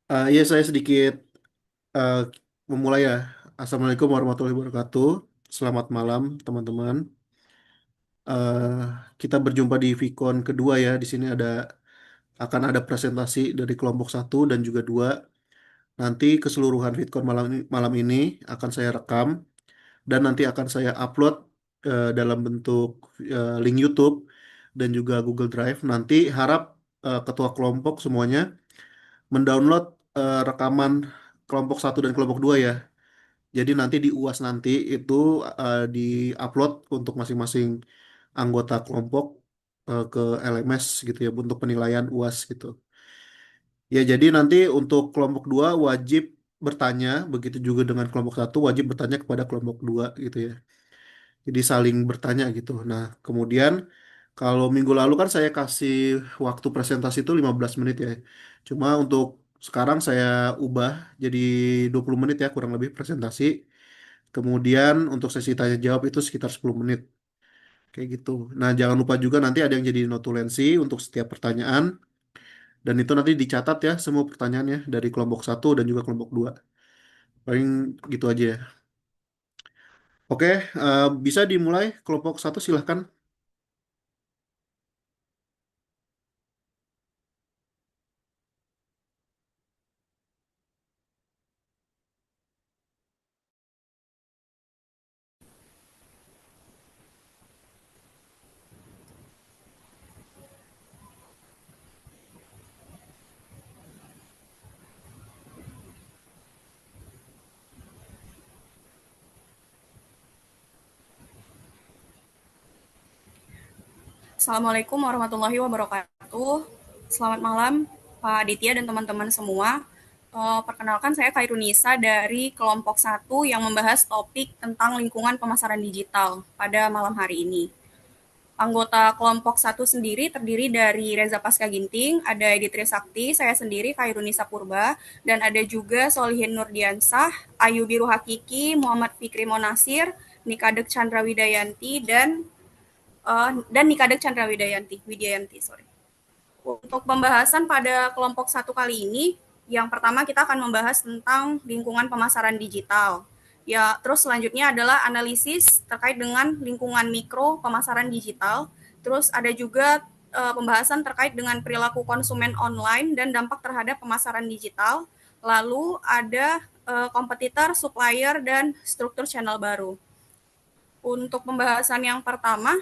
Ya saya sedikit eh, memulai ya. Assalamualaikum warahmatullahi wabarakatuh. Selamat malam teman-teman. Eh, kita berjumpa di Vicon kedua ya. Di sini akan ada presentasi dari kelompok satu dan juga dua. Nanti keseluruhan Vicon malam ini akan saya rekam dan nanti akan saya upload dalam bentuk link YouTube dan juga Google Drive. Nanti harap ketua kelompok semuanya mendownload rekaman kelompok satu dan kelompok dua ya. Jadi nanti di UAS nanti itu di-upload untuk masing-masing anggota kelompok ke LMS gitu ya untuk penilaian UAS gitu. Ya jadi nanti untuk kelompok 2 wajib bertanya, begitu juga dengan kelompok satu wajib bertanya kepada kelompok 2 gitu ya. Jadi saling bertanya gitu. Nah, kemudian kalau minggu lalu kan saya kasih waktu presentasi itu 15 menit ya. Cuma untuk sekarang saya ubah jadi 20 menit ya kurang lebih presentasi. Kemudian untuk sesi tanya jawab itu sekitar 10 menit. Kayak gitu. Nah, jangan lupa juga nanti ada yang jadi notulensi untuk setiap pertanyaan. Dan itu nanti dicatat ya semua pertanyaannya dari kelompok satu dan juga kelompok 2. Paling gitu aja ya. Oke, bisa dimulai kelompok satu silahkan. Assalamualaikum warahmatullahi wabarakatuh. Selamat malam Pak Aditya dan teman-teman semua. Perkenalkan saya Khairunisa dari kelompok satu yang membahas topik tentang lingkungan pemasaran digital pada malam hari ini. Anggota kelompok satu sendiri terdiri dari Reza Pasca Ginting, ada Editri Sakti, saya sendiri Khairunisa Purba, dan ada juga Solihin Nurdiansah, Ayu Biru Hakiki, Muhammad Fikri Monasir, Nikadek Chandra Widayanti, dan Nikadek Chandra Widayanti, sorry. Untuk pembahasan pada kelompok satu kali ini, yang pertama kita akan membahas tentang lingkungan pemasaran digital. Ya, terus selanjutnya adalah analisis terkait dengan lingkungan mikro pemasaran digital. Terus ada juga pembahasan terkait dengan perilaku konsumen online dan dampak terhadap pemasaran digital. Lalu ada kompetitor, supplier, dan struktur channel baru. Untuk pembahasan yang pertama,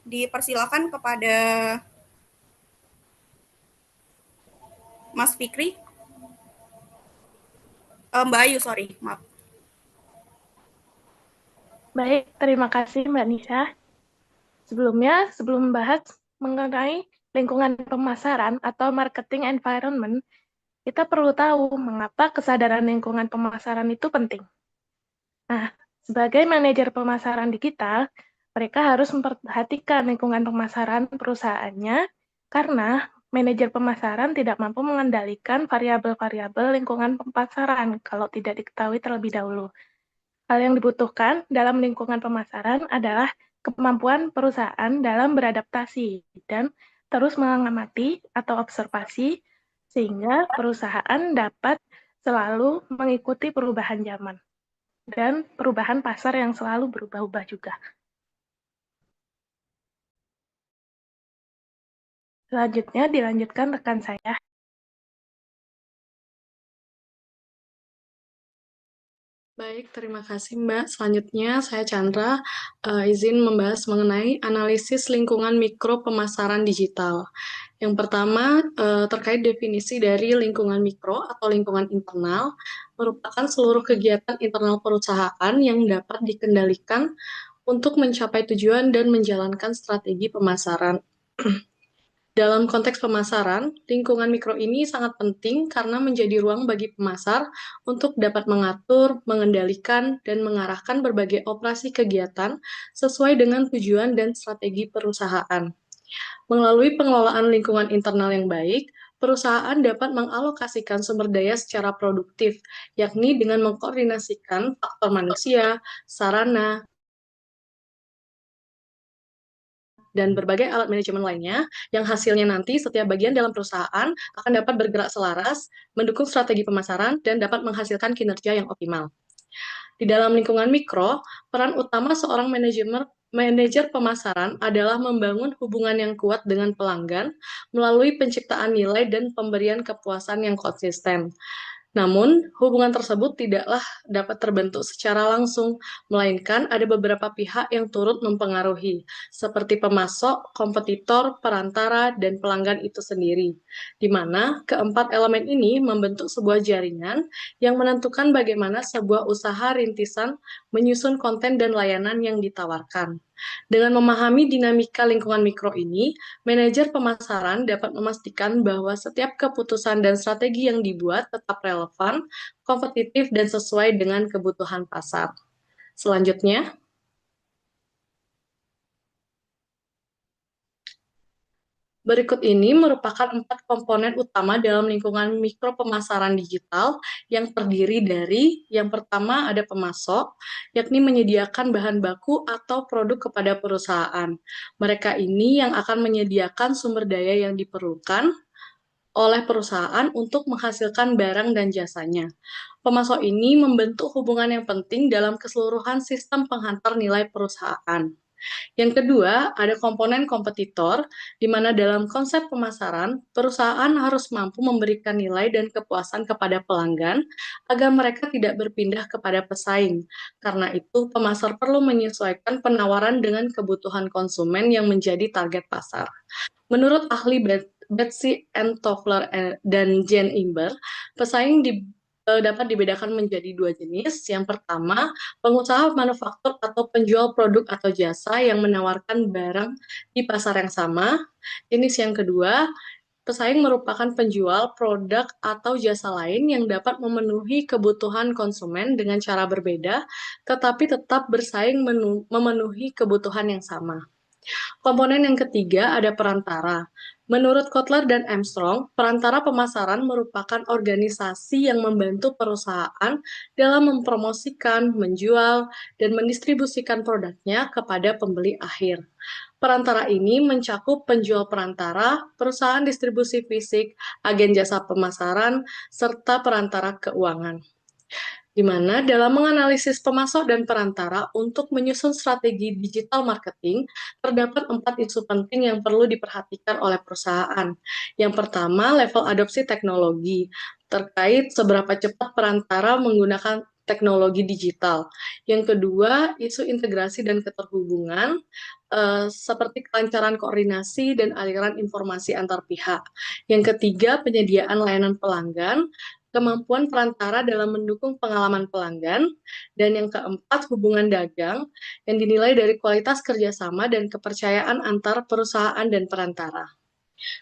dipersilakan kepada Mas Fikri. Mbak Ayu, sorry, maaf. Baik, terima kasih Mbak Nisa. Sebelumnya, sebelum membahas mengenai lingkungan pemasaran atau marketing environment, kita perlu tahu mengapa kesadaran lingkungan pemasaran itu penting. Nah, sebagai manajer pemasaran digital, mereka harus memperhatikan lingkungan pemasaran perusahaannya karena manajer pemasaran tidak mampu mengendalikan variabel-variabel lingkungan pemasaran kalau tidak diketahui terlebih dahulu. Hal yang dibutuhkan dalam lingkungan pemasaran adalah kemampuan perusahaan dalam beradaptasi dan terus mengamati atau observasi sehingga perusahaan dapat selalu mengikuti perubahan zaman dan perubahan pasar yang selalu berubah-ubah juga. Selanjutnya dilanjutkan rekan saya. Baik, terima kasih Mbak. Selanjutnya saya Chandra, izin membahas mengenai analisis lingkungan mikro pemasaran digital. Yang pertama, terkait definisi dari lingkungan mikro atau lingkungan internal, merupakan seluruh kegiatan internal perusahaan yang dapat dikendalikan untuk mencapai tujuan dan menjalankan strategi pemasaran. Dalam konteks pemasaran, lingkungan mikro ini sangat penting karena menjadi ruang bagi pemasar untuk dapat mengatur, mengendalikan, dan mengarahkan berbagai operasi kegiatan sesuai dengan tujuan dan strategi perusahaan. Melalui pengelolaan lingkungan internal yang baik, perusahaan dapat mengalokasikan sumber daya secara produktif, yakni dengan mengkoordinasikan faktor manusia, sarana, dan berbagai alat manajemen lainnya, yang hasilnya nanti setiap bagian dalam perusahaan akan dapat bergerak selaras, mendukung strategi pemasaran, dan dapat menghasilkan kinerja yang optimal. Di dalam lingkungan mikro, peran utama seorang manajer pemasaran adalah membangun hubungan yang kuat dengan pelanggan melalui penciptaan nilai dan pemberian kepuasan yang konsisten. Namun, hubungan tersebut tidaklah dapat terbentuk secara langsung, melainkan ada beberapa pihak yang turut mempengaruhi, seperti pemasok, kompetitor, perantara, dan pelanggan itu sendiri, di mana keempat elemen ini membentuk sebuah jaringan yang menentukan bagaimana sebuah usaha rintisan menyusun konten dan layanan yang ditawarkan. Dengan memahami dinamika lingkungan mikro ini, manajer pemasaran dapat memastikan bahwa setiap keputusan dan strategi yang dibuat tetap relevan, kompetitif, dan sesuai dengan kebutuhan pasar. Selanjutnya, berikut ini merupakan 4 komponen utama dalam lingkungan mikro pemasaran digital yang terdiri dari yang pertama ada pemasok, yakni menyediakan bahan baku atau produk kepada perusahaan. Mereka ini yang akan menyediakan sumber daya yang diperlukan oleh perusahaan untuk menghasilkan barang dan jasanya. Pemasok ini membentuk hubungan yang penting dalam keseluruhan sistem penghantar nilai perusahaan. Yang kedua, ada komponen kompetitor, di mana dalam konsep pemasaran, perusahaan harus mampu memberikan nilai dan kepuasan kepada pelanggan agar mereka tidak berpindah kepada pesaing. Karena itu, pemasar perlu menyesuaikan penawaran dengan kebutuhan konsumen yang menjadi target pasar. Menurut ahli Betsy N. Toffler dan Jane Imber, pesaing dapat dibedakan menjadi 2 jenis. Yang pertama, pengusaha manufaktur atau penjual produk atau jasa yang menawarkan barang di pasar yang sama. Jenis yang kedua, pesaing merupakan penjual produk atau jasa lain yang dapat memenuhi kebutuhan konsumen dengan cara berbeda, tetapi tetap bersaing memenuhi kebutuhan yang sama. Komponen yang ketiga ada perantara. Menurut Kotler dan Armstrong, perantara pemasaran merupakan organisasi yang membantu perusahaan dalam mempromosikan, menjual, dan mendistribusikan produknya kepada pembeli akhir. Perantara ini mencakup penjual perantara, perusahaan distribusi fisik, agen jasa pemasaran, serta perantara keuangan, di mana dalam menganalisis pemasok dan perantara untuk menyusun strategi digital marketing, terdapat 4 isu penting yang perlu diperhatikan oleh perusahaan. Yang pertama, level adopsi teknologi, terkait seberapa cepat perantara menggunakan teknologi digital. Yang kedua, isu integrasi dan keterhubungan, seperti kelancaran koordinasi dan aliran informasi antar pihak. Yang ketiga, penyediaan layanan pelanggan, kemampuan perantara dalam mendukung pengalaman pelanggan, dan yang keempat, hubungan dagang yang dinilai dari kualitas kerjasama dan kepercayaan antar perusahaan dan perantara.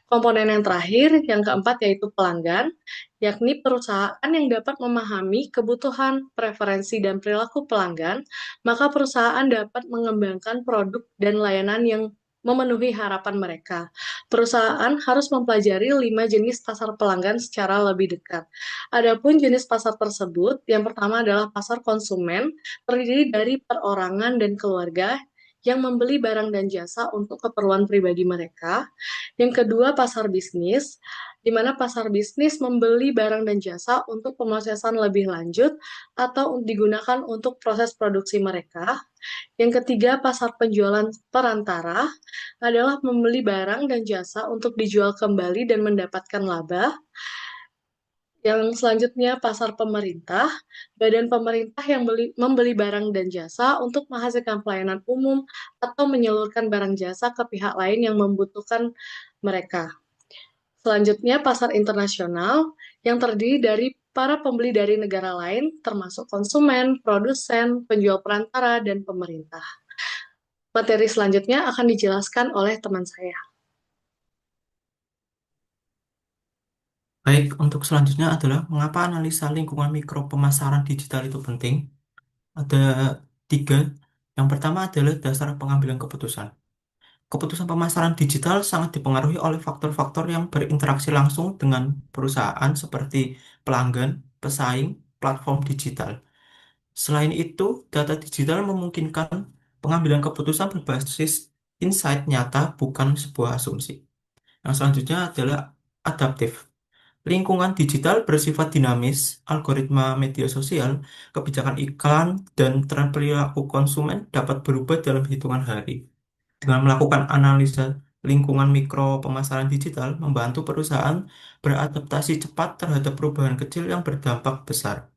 Komponen yang terakhir, yang keempat, yaitu pelanggan, yakni perusahaan yang dapat memahami kebutuhan, preferensi, dan perilaku pelanggan, maka perusahaan dapat mengembangkan produk dan layanan yang memenuhi harapan mereka. Perusahaan harus mempelajari 5 jenis pasar pelanggan secara lebih dekat. Adapun jenis pasar tersebut, yang pertama adalah pasar konsumen, terdiri dari perorangan dan keluarga yang membeli barang dan jasa untuk keperluan pribadi mereka. Yang kedua, pasar bisnis, di mana pasar bisnis membeli barang dan jasa untuk pemrosesan lebih lanjut atau digunakan untuk proses produksi mereka. Yang ketiga, pasar penjualan perantara adalah membeli barang dan jasa untuk dijual kembali dan mendapatkan laba. Yang selanjutnya, pasar pemerintah, badan pemerintah yang membeli barang dan jasa untuk menghasilkan pelayanan umum atau menyalurkan barang jasa ke pihak lain yang membutuhkan mereka. Selanjutnya, pasar internasional yang terdiri dari para pembeli dari negara lain, termasuk konsumen, produsen, penjual perantara, dan pemerintah. Materi selanjutnya akan dijelaskan oleh teman saya. Baik, untuk selanjutnya adalah mengapa analisa lingkungan mikro pemasaran digital itu penting. Ada 3. Yang pertama adalah dasar pengambilan keputusan. Keputusan pemasaran digital sangat dipengaruhi oleh faktor-faktor yang berinteraksi langsung dengan perusahaan seperti pelanggan, pesaing, platform digital. Selain itu, data digital memungkinkan pengambilan keputusan berbasis insight nyata, bukan sebuah asumsi. Yang selanjutnya adalah adaptif. Lingkungan digital bersifat dinamis, algoritma media sosial, kebijakan iklan, dan tren perilaku konsumen dapat berubah dalam hitungan hari. Dengan melakukan analisa lingkungan mikro pemasaran digital, membantu perusahaan beradaptasi cepat terhadap perubahan kecil yang berdampak besar.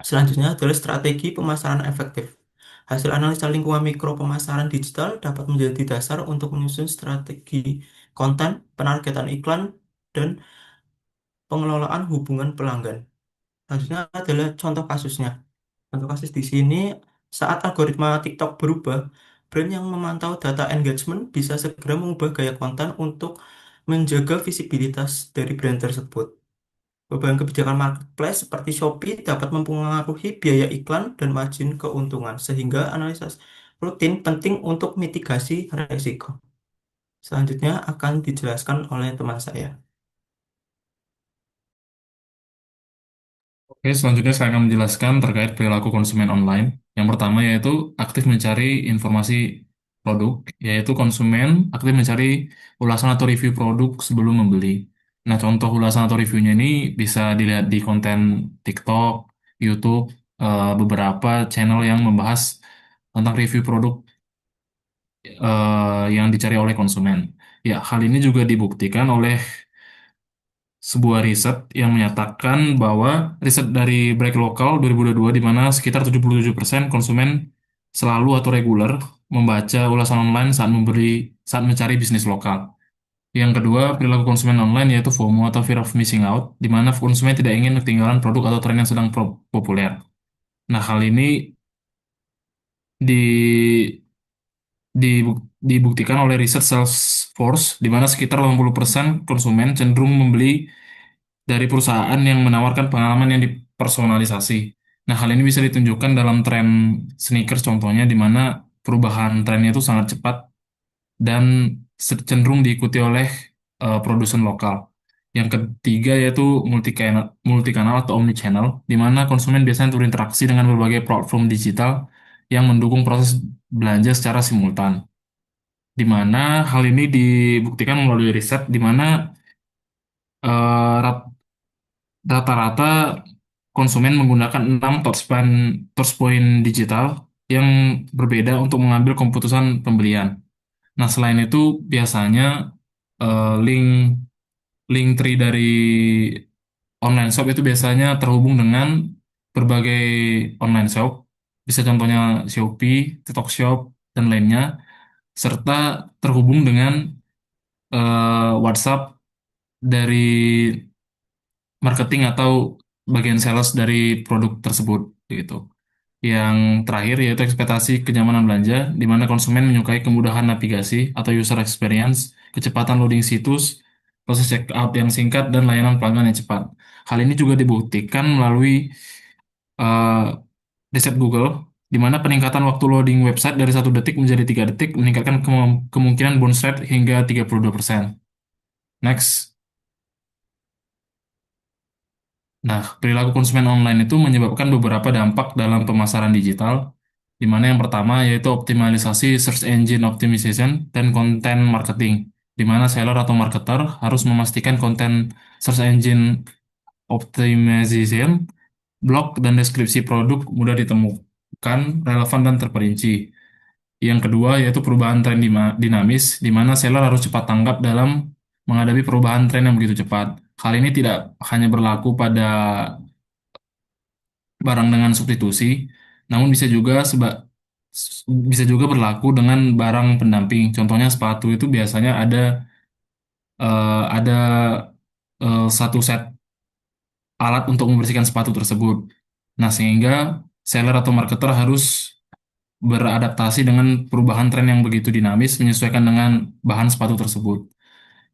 Selanjutnya adalah strategi pemasaran efektif. Hasil analisa lingkungan mikro pemasaran digital dapat menjadi dasar untuk menyusun strategi konten, penargetan iklan, dan pengelolaan hubungan pelanggan. Selanjutnya adalah contoh kasusnya. Contoh kasus di sini, saat algoritma TikTok berubah, brand yang memantau data engagement bisa segera mengubah gaya konten untuk menjaga visibilitas dari brand tersebut. Beban kebijakan marketplace seperti Shopee dapat mempengaruhi biaya iklan dan margin keuntungan, sehingga analisis rutin penting untuk mitigasi risiko. Selanjutnya akan dijelaskan oleh teman saya. Oke, selanjutnya saya akan menjelaskan terkait perilaku konsumen online. Yang pertama yaitu aktif mencari informasi produk, yaitu konsumen aktif mencari ulasan atau review produk sebelum membeli. Nah, contoh ulasan atau reviewnya ini bisa dilihat di konten TikTok, YouTube, beberapa channel yang membahas tentang review produk yang dicari oleh konsumen. Ya, hal ini juga dibuktikan oleh sebuah riset yang menyatakan bahwa riset dari Break Local 2022 di mana sekitar 77% konsumen selalu atau reguler membaca ulasan online saat mencari bisnis lokal. Yang kedua, perilaku konsumen online yaitu FOMO atau fear of missing out, di mana konsumen tidak ingin ketinggalan produk atau tren yang sedang populer. Nah, hal ini di, dibuktikan oleh riset Salesforce, di mana sekitar 80% konsumen cenderung membeli dari perusahaan yang menawarkan pengalaman yang dipersonalisasi. Nah, hal ini bisa ditunjukkan dalam tren sneakers contohnya, di mana perubahan trennya itu sangat cepat dan cenderung diikuti oleh produsen lokal. Yang ketiga yaitu multikanal atau omnichannel, di mana konsumen biasanya berinteraksi dengan berbagai platform digital yang mendukung proses belanja secara simultan. Di mana hal ini dibuktikan melalui riset, di mana eh, rata-rata konsumen menggunakan 6 touchpoint digital yang berbeda untuk mengambil keputusan pembelian. Nah, selain itu biasanya link link tree dari online shop itu biasanya terhubung dengan berbagai online shop, bisa contohnya Shopee, TikTok Shop, dan lainnya, serta terhubung dengan WhatsApp dari marketing atau bagian sales dari produk tersebut gitu. Yang terakhir yaitu ekspektasi kenyamanan belanja, di mana konsumen menyukai kemudahan navigasi atau user experience, kecepatan loading situs, proses checkout yang singkat, dan layanan pelanggan yang cepat. Hal ini juga dibuktikan melalui eh, riset Google, di mana peningkatan waktu loading website dari 1 detik menjadi 3 detik meningkatkan kemungkinan bounce rate hingga 32%. Next. Nah, perilaku konsumen online itu menyebabkan beberapa dampak dalam pemasaran digital, di mana yang pertama yaitu optimalisasi search engine optimization dan konten marketing, di mana seller atau marketer harus memastikan konten search engine optimization, blog, dan deskripsi produk mudah ditemukan, relevan, dan terperinci. Yang kedua yaitu perubahan tren dinamis, di mana seller harus cepat tanggap dalam menghadapi perubahan tren yang begitu cepat. Hal ini tidak hanya berlaku pada barang dengan substitusi, namun bisa juga berlaku dengan barang pendamping. Contohnya sepatu itu biasanya ada satu set alat untuk membersihkan sepatu tersebut. Nah, sehingga seller atau marketer harus beradaptasi dengan perubahan tren yang begitu dinamis, menyesuaikan dengan bahan sepatu tersebut.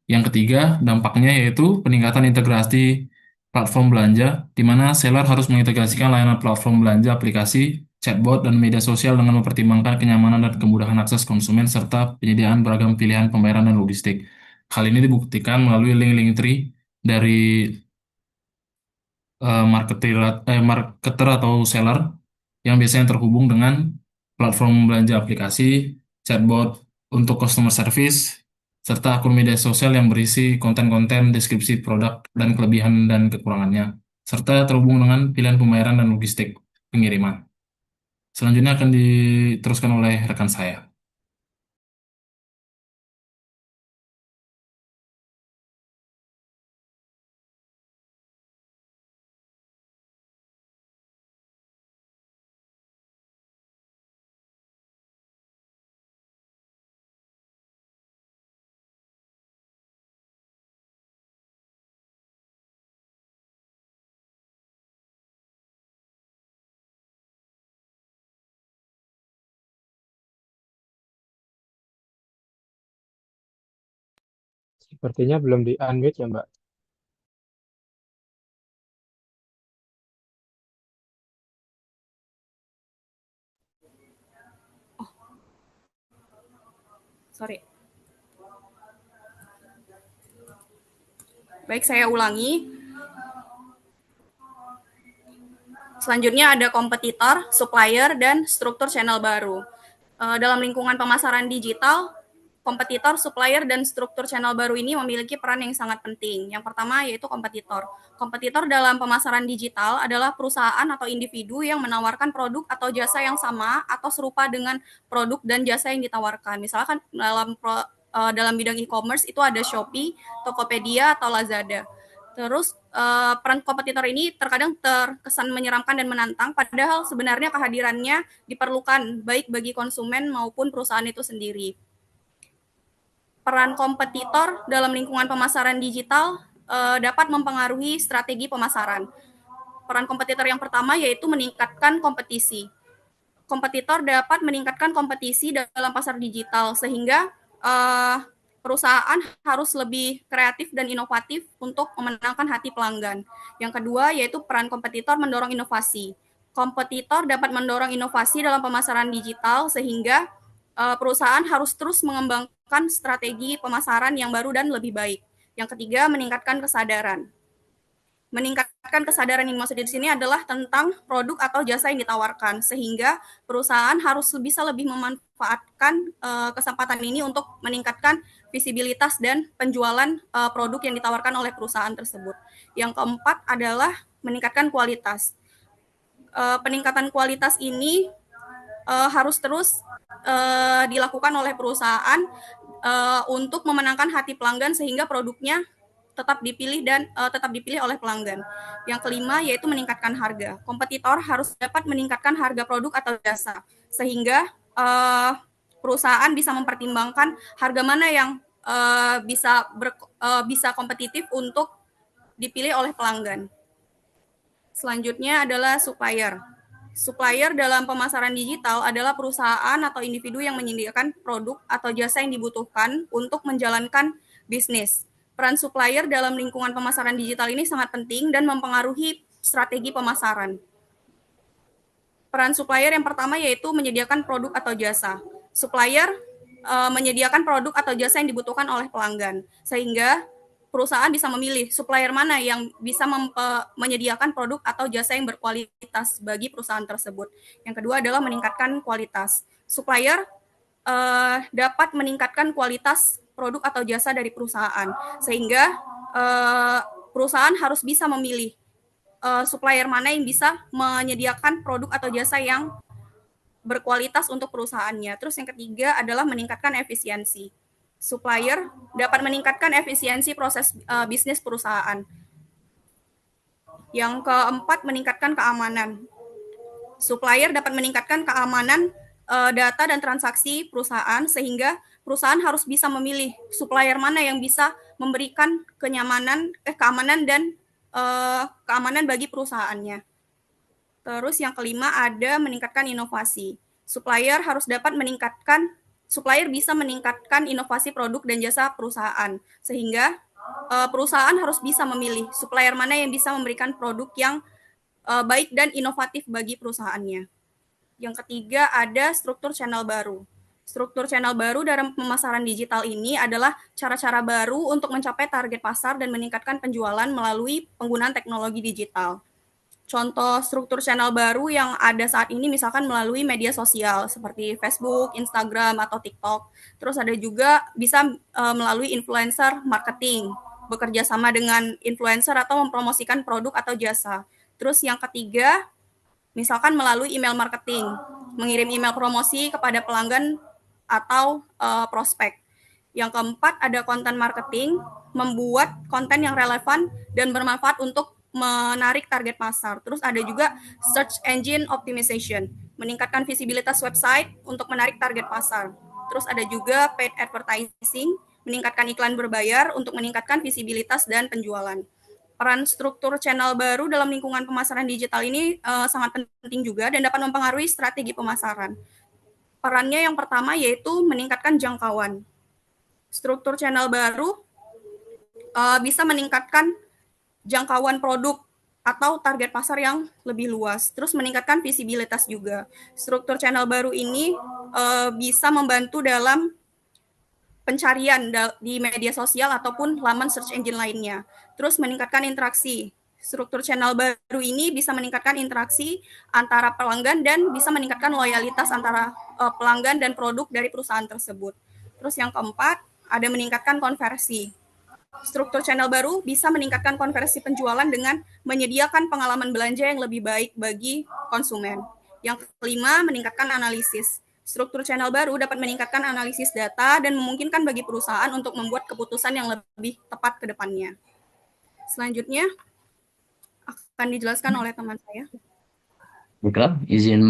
Yang ketiga, dampaknya yaitu peningkatan integrasi platform belanja, di mana seller harus mengintegrasikan layanan platform belanja, aplikasi, chatbot, dan media sosial dengan mempertimbangkan kenyamanan dan kemudahan akses konsumen serta penyediaan beragam pilihan pembayaran dan logistik. Hal ini dibuktikan melalui link-link tree dari marketer atau seller yang biasanya terhubung dengan platform belanja aplikasi, chatbot, untuk customer service, serta akun media sosial yang berisi konten-konten deskripsi produk dan kelebihan dan kekurangannya, serta terhubung dengan pilihan pembayaran dan logistik pengiriman. Selanjutnya akan diteruskan oleh rekan saya. Sepertinya belum di-unmute ya, Mbak. Sorry. Baik, saya ulangi. Selanjutnya ada kompetitor, supplier, dan struktur channel baru. Dalam lingkungan pemasaran digital, kompetitor, supplier, dan struktur channel baru ini memiliki peran yang sangat penting. Yang pertama yaitu kompetitor. Kompetitor dalam pemasaran digital adalah perusahaan atau individu yang menawarkan produk atau jasa yang sama atau serupa dengan produk dan jasa yang ditawarkan. Misalkan dalam bidang e-commerce itu ada Shopee, Tokopedia, atau Lazada. Terus peran kompetitor ini terkadang terkesan menyeramkan dan menantang, padahal sebenarnya kehadirannya diperlukan baik bagi konsumen maupun perusahaan itu sendiri. Peran kompetitor dalam lingkungan pemasaran digital dapat mempengaruhi strategi pemasaran. Peran kompetitor yang pertama yaitu meningkatkan kompetisi. Kompetitor dapat meningkatkan kompetisi dalam pasar digital sehingga perusahaan harus lebih kreatif dan inovatif untuk memenangkan hati pelanggan. Yang kedua yaitu peran kompetitor mendorong inovasi. Kompetitor dapat mendorong inovasi dalam pemasaran digital sehingga perusahaan harus terus mengembangkan strategi pemasaran yang baru dan lebih baik. Yang ketiga, meningkatkan kesadaran. Meningkatkan kesadaran yang dimaksud di sini adalah tentang produk atau jasa yang ditawarkan, sehingga perusahaan harus bisa lebih memanfaatkan kesempatan ini untuk meningkatkan visibilitas dan penjualan produk yang ditawarkan oleh perusahaan tersebut. Yang keempat adalah meningkatkan kualitas. Peningkatan kualitas ini harus terus dilakukan oleh perusahaan untuk memenangkan hati pelanggan sehingga produknya tetap dipilih oleh pelanggan. Yang kelima yaitu meningkatkan harga. Kompetitor harus dapat meningkatkan harga produk atau jasa sehingga perusahaan bisa mempertimbangkan harga mana yang bisa kompetitif untuk dipilih oleh pelanggan. Selanjutnya adalah supplier. Supplier dalam pemasaran digital adalah perusahaan atau individu yang menyediakan produk atau jasa yang dibutuhkan untuk menjalankan bisnis. Peran supplier dalam lingkungan pemasaran digital ini sangat penting dan mempengaruhi strategi pemasaran. Peran supplier yang pertama yaitu menyediakan produk atau jasa. Supplier menyediakan produk atau jasa yang dibutuhkan oleh pelanggan, sehingga perusahaan bisa memilih supplier mana yang bisa menyediakan produk atau jasa yang berkualitas bagi perusahaan tersebut. Yang kedua adalah meningkatkan kualitas. Supplier dapat meningkatkan kualitas produk atau jasa dari perusahaan, sehingga perusahaan harus bisa memilih supplier mana yang bisa menyediakan produk atau jasa yang berkualitas untuk perusahaannya. Terus yang ketiga adalah meningkatkan efisiensi. Supplier dapat meningkatkan efisiensi proses bisnis perusahaan. Yang keempat, meningkatkan keamanan. Supplier dapat meningkatkan keamanan data dan transaksi perusahaan sehingga perusahaan harus bisa memilih supplier mana yang bisa memberikan keamanan dan keamanan bagi perusahaannya. Terus yang kelima ada meningkatkan inovasi. Supplier bisa meningkatkan inovasi produk dan jasa perusahaan sehingga perusahaan harus bisa memilih supplier mana yang bisa memberikan produk yang baik dan inovatif bagi perusahaannya. Yang ketiga ada struktur channel baru. Struktur channel baru dalam pemasaran digital ini adalah cara-cara baru untuk mencapai target pasar dan meningkatkan penjualan melalui penggunaan teknologi digital. Contoh struktur channel baru yang ada saat ini misalkan melalui media sosial seperti Facebook, Instagram, atau TikTok. Terus ada juga bisa melalui influencer marketing, bekerja sama dengan influencer atau mempromosikan produk atau jasa. Terus yang ketiga, misalkan melalui email marketing, mengirim email promosi kepada pelanggan atau prospek. Yang keempat ada konten marketing, membuat konten yang relevan dan bermanfaat untuk menarik target pasar. Terus ada juga search engine optimization, meningkatkan visibilitas website untuk menarik target pasar. Terus ada juga paid advertising, meningkatkan iklan berbayar untuk meningkatkan visibilitas dan penjualan. Peran struktur channel baru dalam lingkungan pemasaran digital ini sangat penting juga dan dapat mempengaruhi strategi pemasaran. Perannya yang pertama yaitu meningkatkan jangkauan. Struktur channel baru bisa meningkatkan jangkauan produk atau target pasar yang lebih luas. Terus meningkatkan visibilitas juga. Struktur channel baru ini bisa membantu dalam pencarian di media sosial ataupun laman search engine lainnya. Terus meningkatkan interaksi. Struktur channel baru ini bisa meningkatkan interaksi antara pelanggan dan bisa meningkatkan loyalitas antara pelanggan dan produk dari perusahaan tersebut. Terus yang keempat, ada meningkatkan konversi. Struktur channel baru bisa meningkatkan konversi penjualan dengan menyediakan pengalaman belanja yang lebih baik bagi konsumen. Yang kelima, meningkatkan analisis. Struktur channel baru dapat meningkatkan analisis data dan memungkinkan bagi perusahaan untuk membuat keputusan yang lebih tepat ke depannya. Selanjutnya akan dijelaskan oleh teman saya. Baiklah, izin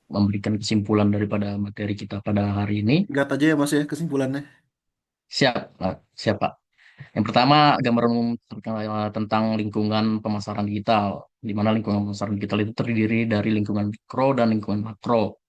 memberikan kesimpulan daripada materi kita pada hari ini. Lihat aja ya Mas ya kesimpulannya. Siap, siap Pak. Yang pertama, gambaran umum tentang lingkungan pemasaran digital, di mana lingkungan pemasaran digital itu terdiri dari lingkungan mikro dan lingkungan makro.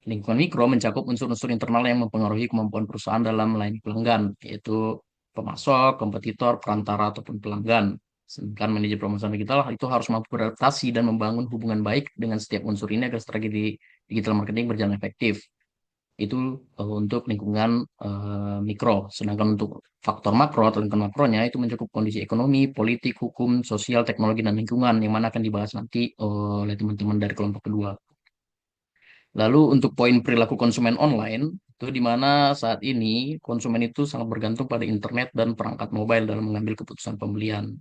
Lingkungan mikro mencakup unsur-unsur internal yang mempengaruhi kemampuan perusahaan dalam melayani pelanggan, yaitu pemasok, kompetitor, perantara, ataupun pelanggan. Sedangkan manajer pemasaran digital itu harus mampu beradaptasi dan membangun hubungan baik dengan setiap unsur ini agar strategi digital marketing berjalan efektif. Itu untuk lingkungan mikro. Sedangkan untuk faktor makro atau lingkungan makronya itu mencakup kondisi ekonomi, politik, hukum, sosial, teknologi, dan lingkungan yang mana akan dibahas nanti oleh teman-teman dari kelompok kedua. Lalu untuk poin perilaku konsumen online, itu di mana saat ini konsumen itu sangat bergantung pada internet dan perangkat mobile dalam mengambil keputusan pembelian.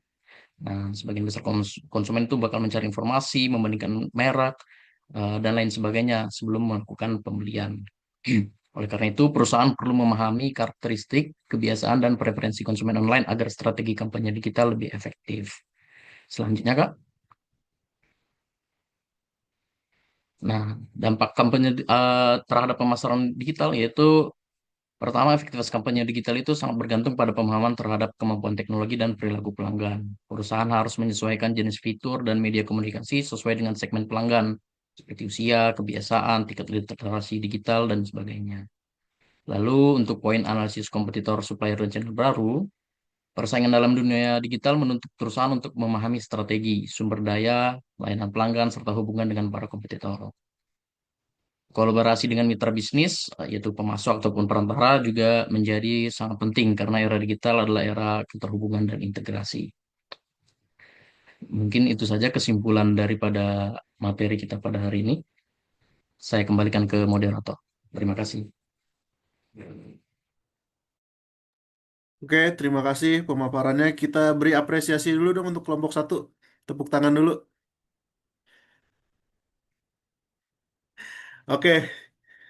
Nah, sebagian besar konsumen itu bakal mencari informasi, membandingkan merek, dan lain sebagainya sebelum melakukan pembelian. Oleh karena itu, perusahaan perlu memahami karakteristik, kebiasaan, dan preferensi konsumen online agar strategi kampanye digital lebih efektif. Selanjutnya, Kak. Nah, dampak kampanye terhadap pemasaran digital yaitu pertama, efektivitas kampanye digital itu sangat bergantung pada pemahaman terhadap kemampuan teknologi dan perilaku pelanggan. Perusahaan harus menyesuaikan jenis fitur dan media komunikasi sesuai dengan segmen pelanggan, seperti usia, kebiasaan, tingkat literasi digital, dan sebagainya. Lalu, untuk poin analisis kompetitor supplier dan channel baru, persaingan dalam dunia digital menuntut perusahaan untuk memahami strategi, sumber daya, layanan pelanggan, serta hubungan dengan para kompetitor. Kolaborasi dengan mitra bisnis, yaitu pemasok ataupun perantara, juga menjadi sangat penting karena era digital adalah era keterhubungan dan integrasi. Mungkin itu saja kesimpulan daripada materi kita pada hari ini. Saya kembalikan ke moderator. Terima kasih. Oke, terima kasih pemaparannya. Kita beri apresiasi dulu dong untuk kelompok satu. Tepuk tangan dulu. Oke,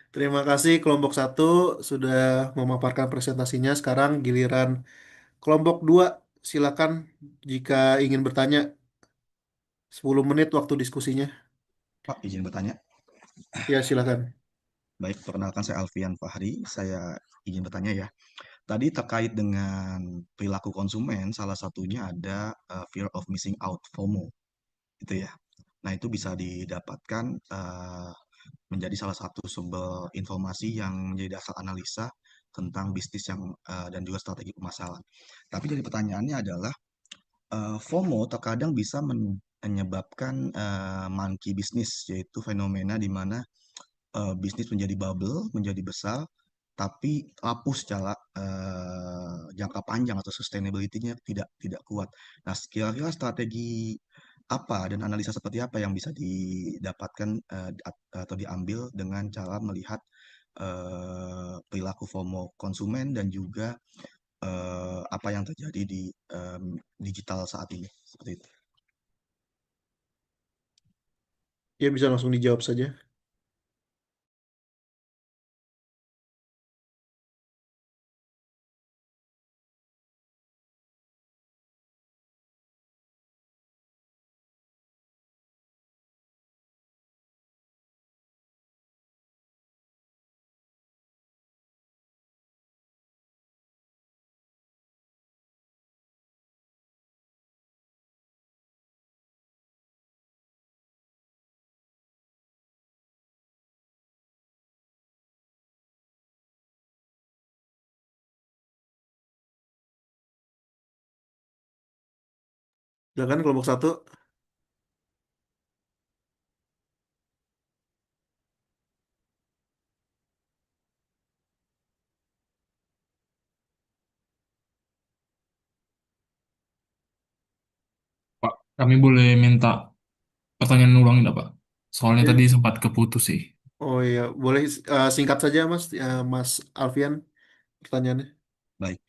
terima kasih kelompok satu sudah memaparkan presentasinya. Sekarang giliran kelompok 2. Silakan jika ingin bertanya. 10 menit waktu diskusinya. Pak, izin bertanya. Ya, silakan. Baik, perkenalkan saya Alfian Fahri. Saya izin bertanya ya. Tadi terkait dengan perilaku konsumen, salah satunya ada fear of missing out, FOMO, gitu ya. Nah, itu bisa didapatkan menjadi salah satu sumber informasi yang menjadi dasar analisa tentang bisnis yang dan juga strategi pemasaran. Tapi jadi pertanyaannya adalah FOMO terkadang bisa menyebabkan monkey bisnis, yaitu fenomena di mana bisnis menjadi bubble, menjadi besar, tapi rapuh secara jangka panjang atau sustainability-nya tidak kuat. Nah, kira-kira strategi apa dan analisa seperti apa yang bisa didapatkan atau diambil dengan cara melihat perilaku FOMO konsumen dan juga apa yang terjadi di digital saat ini seperti itu. Ya bisa langsung dijawab saja. Silakan kelompok satu. Pak, kami boleh minta pertanyaan ulang nggak, Pak? Soalnya Ya. tadi sempat keputus sih. Oh iya, boleh singkat saja Mas, Mas Alfian pertanyaannya. Baik.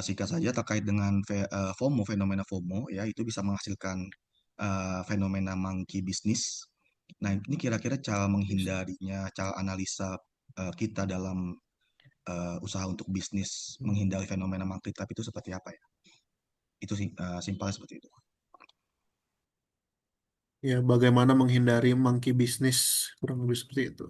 Singkat saja terkait dengan FOMO, fenomena FOMO ya itu bisa menghasilkan fenomena monkey business. Nah, ini kira-kira cara menghindarinya, cara analisa kita dalam usaha untuk bisnis menghindari fenomena monkey trap itu seperti apa ya? Itu sih simpelnya seperti itu. Ya, bagaimana menghindari monkey business, kurang lebih seperti itu.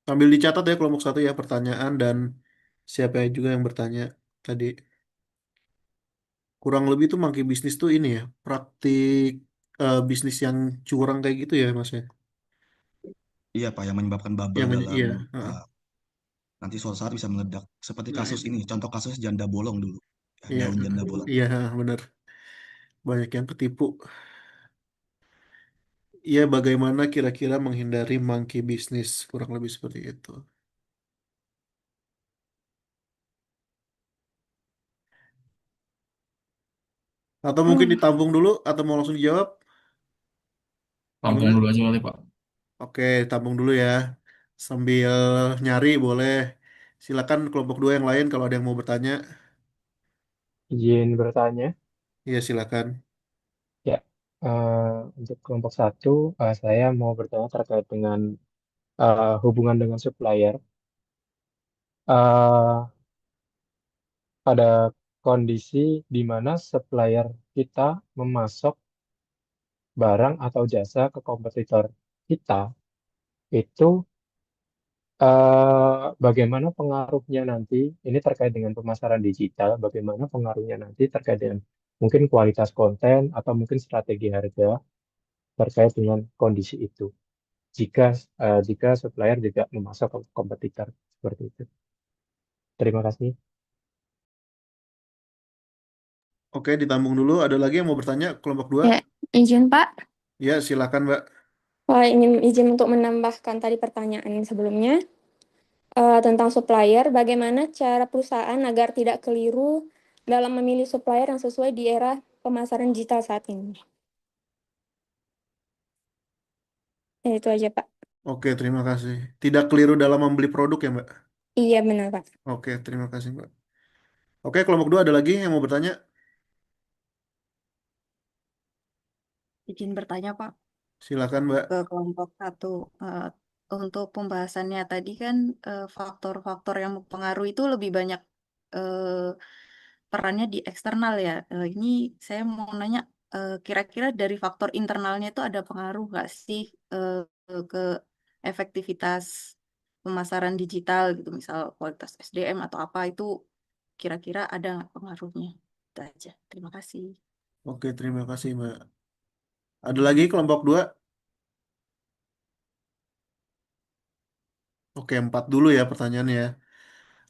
Sambil dicatat ya kelompok satu ya pertanyaan dan siapa juga yang bertanya tadi. Kurang lebih tuh monkey business tuh ini ya, praktik bisnis yang curang kayak gitu ya Mas ya. Iya Pak, yang menyebabkan bubble Yang dalam iya, heeh. nanti suatu saat bisa meledak. Seperti Nah, kasus ini, contoh kasus janda bolong dulu. Ya, iya, daun janda bolong. iya benar. Banyak yang ketipu. Iya, bagaimana kira-kira menghindari monkey business, kurang lebih seperti itu. Atau mungkin Hmm, ditampung dulu atau mau langsung dijawab? Tampung Gimana? dulu aja kali, Pak. Oke, tampung dulu ya. Sambil nyari boleh. Silakan kelompok dua yang lain kalau ada yang mau bertanya. Izin bertanya, Iya, silakan. ya, untuk kelompok satu, saya mau bertanya terkait dengan hubungan dengan supplier. Eh, Pada kondisi di mana supplier kita memasok barang atau jasa ke kompetitor kita, itu bagaimana pengaruhnya nanti, ini terkait dengan pemasaran digital, bagaimana pengaruhnya nanti terkait dengan mungkin kualitas konten atau mungkin strategi harga terkait dengan kondisi itu. Jika jika supplier juga memasok ke kompetitor seperti itu. Terima kasih. Oke, ditampung dulu. Ada lagi yang mau bertanya kelompok dua? Ya, izin Pak. Ya, silakan, Mbak. Wah, ingin izin untuk menambahkan tadi pertanyaan sebelumnya tentang supplier. Bagaimana cara perusahaan agar tidak keliru dalam memilih supplier yang sesuai di era pemasaran digital saat ini? Ya, itu aja, Pak. Oke, terima kasih. Tidak keliru dalam membeli produk ya, Mbak? Iya, benar, Pak. Oke, terima kasih, Mbak. Oke, kelompok dua ada lagi yang mau bertanya? Izin bertanya, Pak, Silakan, Mbak. ke kelompok satu. Untuk pembahasannya tadi kan faktor-faktor yang mempengaruhi itu lebih banyak eh, perannya di eksternal ya. Ini saya mau nanya, kira-kira dari faktor internalnya itu ada pengaruh nggak sih ke efektivitas pemasaran digital gitu, misal kualitas SDM atau apa itu kira-kira ada nggak pengaruhnya? Itu aja. Terima kasih. Oke, terima kasih, Mbak. Ada lagi kelompok dua? Oke, 4 dulu ya pertanyaannya.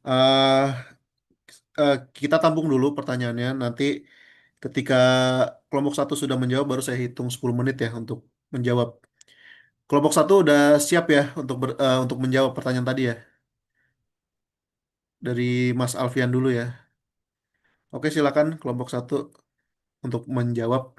eh kita tampung dulu pertanyaannya. Nanti ketika kelompok satu sudah menjawab, baru saya hitung 10 menit ya untuk menjawab. Kelompok satu udah siap ya untuk menjawab pertanyaan tadi ya. Dari Mas Alfian dulu ya. Oke, silakan kelompok satu untuk menjawab.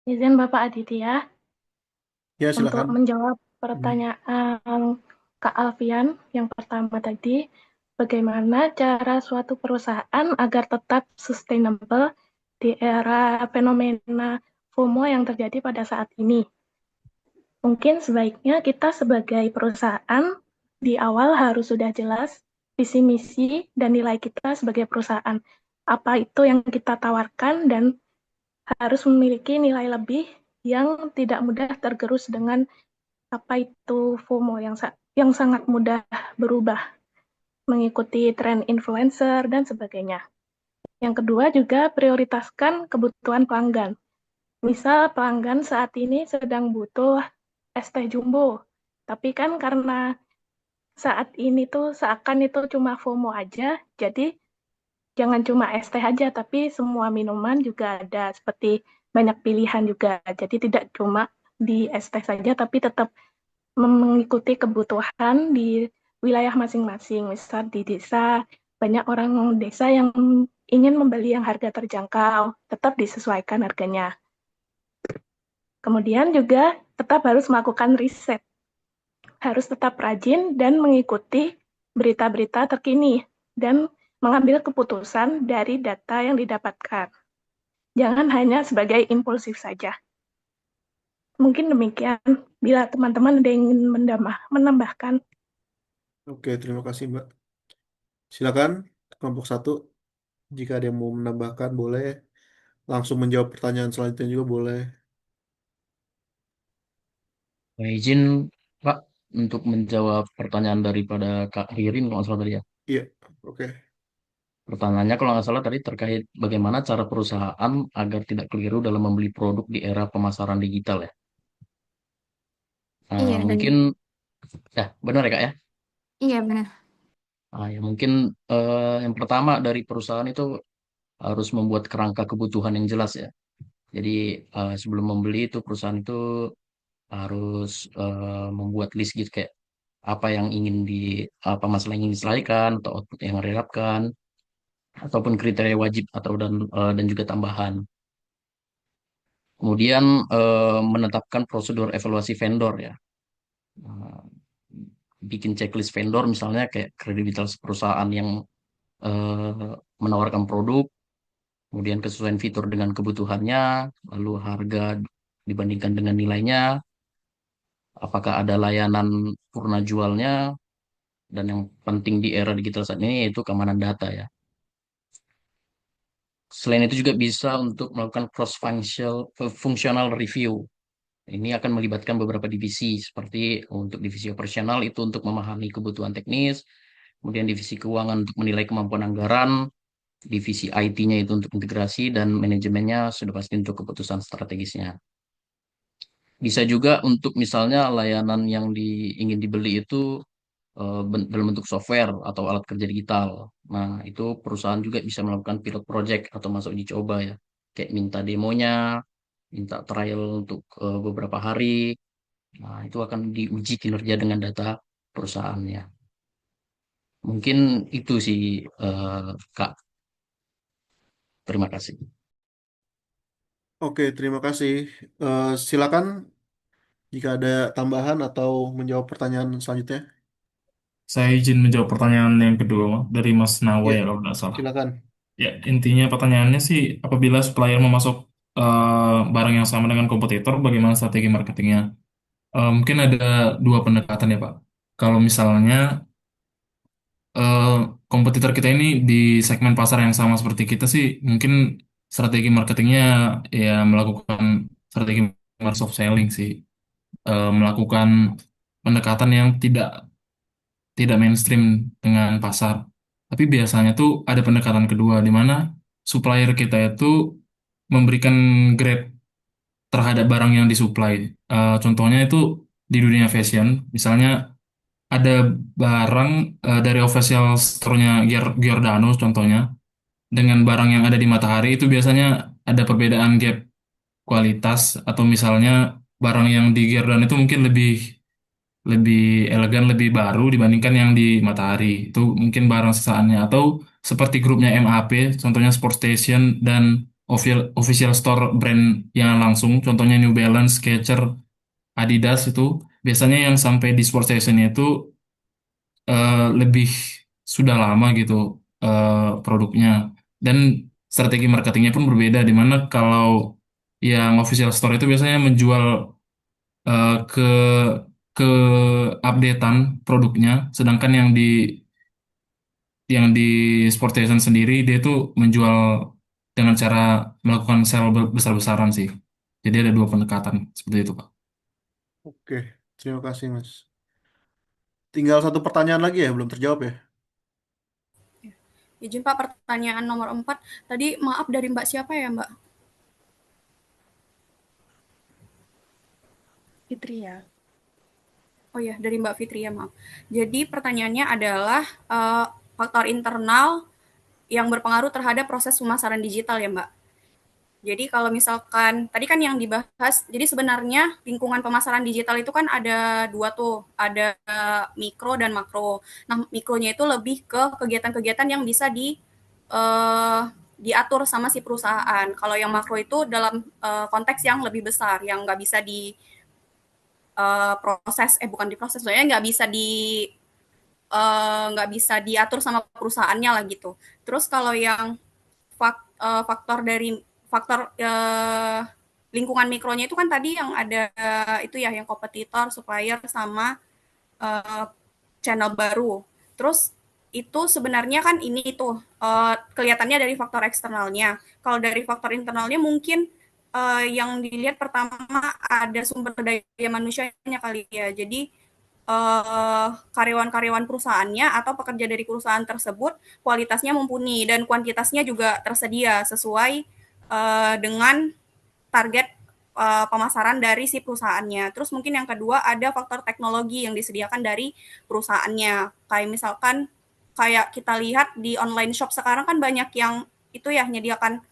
Izin Bapak Aditya Ya, untuk silakan. menjawab Hmm. pertanyaan Kak Alfian yang pertama tadi, bagaimana cara suatu perusahaan agar tetap sustainable di era fenomena FOMO yang terjadi pada saat ini? Mungkin sebaiknya kita sebagai perusahaan di awal harus sudah jelas visi misi dan nilai kita sebagai perusahaan. Apa itu yang kita tawarkan dan harus memiliki nilai lebih yang tidak mudah tergerus dengan apa itu FOMO yang sangat mudah berubah, mengikuti tren influencer dan sebagainya. Yang kedua juga prioritaskan kebutuhan pelanggan. Misal pelanggan saat ini sedang butuh es teh jumbo, tapi kan karena saat ini tuh seakan itu cuma FOMO aja, jadi jangan cuma es teh aja, tapi semua minuman juga ada, seperti banyak pilihan juga. Jadi tidak cuma di es teh saja, tapi tetap mengikuti kebutuhan di wilayah masing-masing. Misal di desa, banyak orang desa yang ingin membeli yang harga terjangkau, tetap disesuaikan harganya. Kemudian juga tetap harus melakukan riset, harus tetap rajin dan mengikuti berita-berita terkini dan mengambil keputusan dari data yang didapatkan. Jangan hanya sebagai impulsif saja. Mungkin demikian. Bila teman-teman ada yang ingin menambahkan. Oke, terima kasih Mbak. Silakan kelompok satu. Jika ada yang mau menambahkan, boleh. Langsung menjawab pertanyaan selanjutnya juga boleh. Izin Pak untuk menjawab pertanyaan daripada Kak Ririn kalau nggak salah tadi ya. Iya, oke. Pertanyaannya kalau nggak salah tadi terkait bagaimana cara perusahaan agar tidak keliru dalam membeli produk di era pemasaran digital ya. Iya, dan Mungkin ya benar ya Kak ya. iya benar. Ya mungkin yang pertama dari perusahaan itu harus membuat kerangka kebutuhan yang jelas ya. Jadi sebelum membeli itu perusahaan itu harus membuat list gitu kayak apa yang ingin apa masalah yang ingin diselesaikan atau output yang diharapkan ataupun kriteria wajib atau dan juga tambahan. Kemudian menetapkan prosedur evaluasi vendor ya. Nah, bikin checklist vendor misalnya kayak kredibilitas perusahaan yang menawarkan produk, kemudian kesesuaian fitur dengan kebutuhannya, lalu harga dibandingkan dengan nilainya, apakah ada layanan purna jualnya, dan yang penting di era digital saat ini yaitu keamanan data ya. Selain itu juga bisa untuk melakukan functional review. Ini akan melibatkan beberapa divisi, seperti untuk divisi operasional itu untuk memahami kebutuhan teknis, kemudian divisi keuangan untuk menilai kemampuan anggaran, divisi IT-nya itu untuk integrasi, dan manajemennya sudah pasti untuk keputusan strategisnya. Bisa juga untuk misalnya layanan yang ingin dibeli itu dalam bentuk software atau alat kerja digital. Nah, itu perusahaan juga bisa melakukan pilot project atau masuk uji coba ya. Kayak minta demonya, minta trial untuk beberapa hari. Nah, itu akan diuji kinerja dengan data perusahaannya. Mungkin itu sih, Kak. Terima kasih. Oke, terima kasih. Silakan jika ada tambahan atau menjawab pertanyaan selanjutnya. Saya izin menjawab pertanyaan yang kedua dari Mas Nawa Ya, ya kalau nggak salah. silakan. Ya, intinya pertanyaannya sih apabila supplier memasok barang yang sama dengan kompetitor, bagaimana strategi marketingnya? Mungkin ada dua pendekatan ya Pak. Kalau misalnya eh, kompetitor kita ini di segmen pasar yang sama seperti kita sih, mungkin strategi marketingnya ya melakukan strategi soft selling sih. Melakukan pendekatan yang tidak tidak mainstream dengan pasar. Tapi biasanya tuh ada pendekatan kedua di mana supplier kita itu memberikan grade terhadap barang yang disuplai. Contohnya itu di dunia fashion, misalnya ada barang dari official store-nya Giordano contohnya dengan barang yang ada di Matahari itu biasanya ada perbedaan gap kualitas atau misalnya barang yang di Giordano itu mungkin lebih lebih elegan, lebih baru dibandingkan yang di Matahari. Itu mungkin barang sisaannya atau seperti grupnya MAP, contohnya Sport Station dan official store brand yang langsung, contohnya New Balance, Skechers, Adidas itu biasanya yang sampai di Sport Station itu lebih sudah lama gitu eh, produknya dan strategi marketingnya pun berbeda di mana kalau yang official store itu biasanya menjual ke updatean produknya, sedangkan yang di Sport Station sendiri dia itu menjual dengan cara melakukan sell besar-besaran sih. Jadi ada dua pendekatan seperti itu, Pak. Oke, terima kasih Mas. Tinggal satu pertanyaan lagi ya, belum terjawab ya. Izin Pak, pertanyaan nomor 4. Tadi maaf dari Mbak siapa ya Mbak? Fitri ya. Oh ya, dari Mbak Fitri ya maaf. Jadi pertanyaannya adalah faktor internal yang berpengaruh terhadap proses pemasaran digital ya Mbak. Jadi kalau misalkan tadi kan yang dibahas, jadi sebenarnya lingkungan pemasaran digital itu kan ada dua tuh, ada mikro dan makro. Nah, mikronya itu lebih ke kegiatan-kegiatan yang bisa diatur sama si perusahaan. Kalau yang makro itu dalam konteks yang lebih besar, yang nggak bisa diproses, bukan diproses, soalnya nggak bisa diatur sama perusahaannya lah gitu. Terus kalau yang faktor dari faktor lingkungan mikronya itu kan tadi yang ada itu ya yang kompetitor, supplier sama eh, channel baru. Terus itu sebenarnya kan ini tuh kelihatannya dari faktor eksternalnya. Kalau dari faktor internalnya mungkin yang dilihat pertama ada sumber daya manusianya kali ya. Jadi karyawan-karyawan perusahaannya atau pekerja dari perusahaan tersebut kualitasnya mumpuni dan kuantitasnya juga tersedia sesuai dengan target pemasaran dari si perusahaannya. Terus mungkin yang kedua ada faktor teknologi yang disediakan dari perusahaannya. Kayak misalkan kayak kita lihat di online shop sekarang kan banyak yang itu ya menyediakan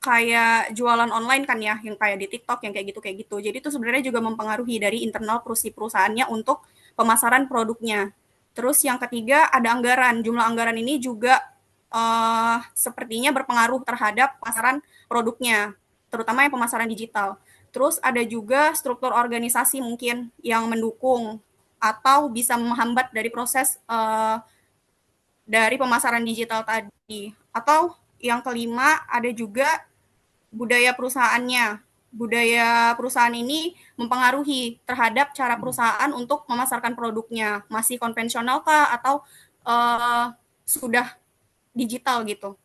kayak jualan online kan ya, yang kayak di TikTok yang kayak gitu kayak gitu. Jadi itu sebenarnya juga mempengaruhi dari internal perusahaannya untuk pemasaran produknya. Terus yang ketiga ada anggaran. Jumlah anggaran ini juga sepertinya berpengaruh terhadap pasaran produknya, terutama yang pemasaran digital. Terus ada juga struktur organisasi mungkin yang mendukung atau bisa menghambat dari proses dari pemasaran digital tadi. Atau yang kelima ada juga budaya perusahaannya. Budaya perusahaan ini mempengaruhi terhadap cara perusahaan untuk memasarkan produknya. Masih konvensional kah atau sudah digital gitu.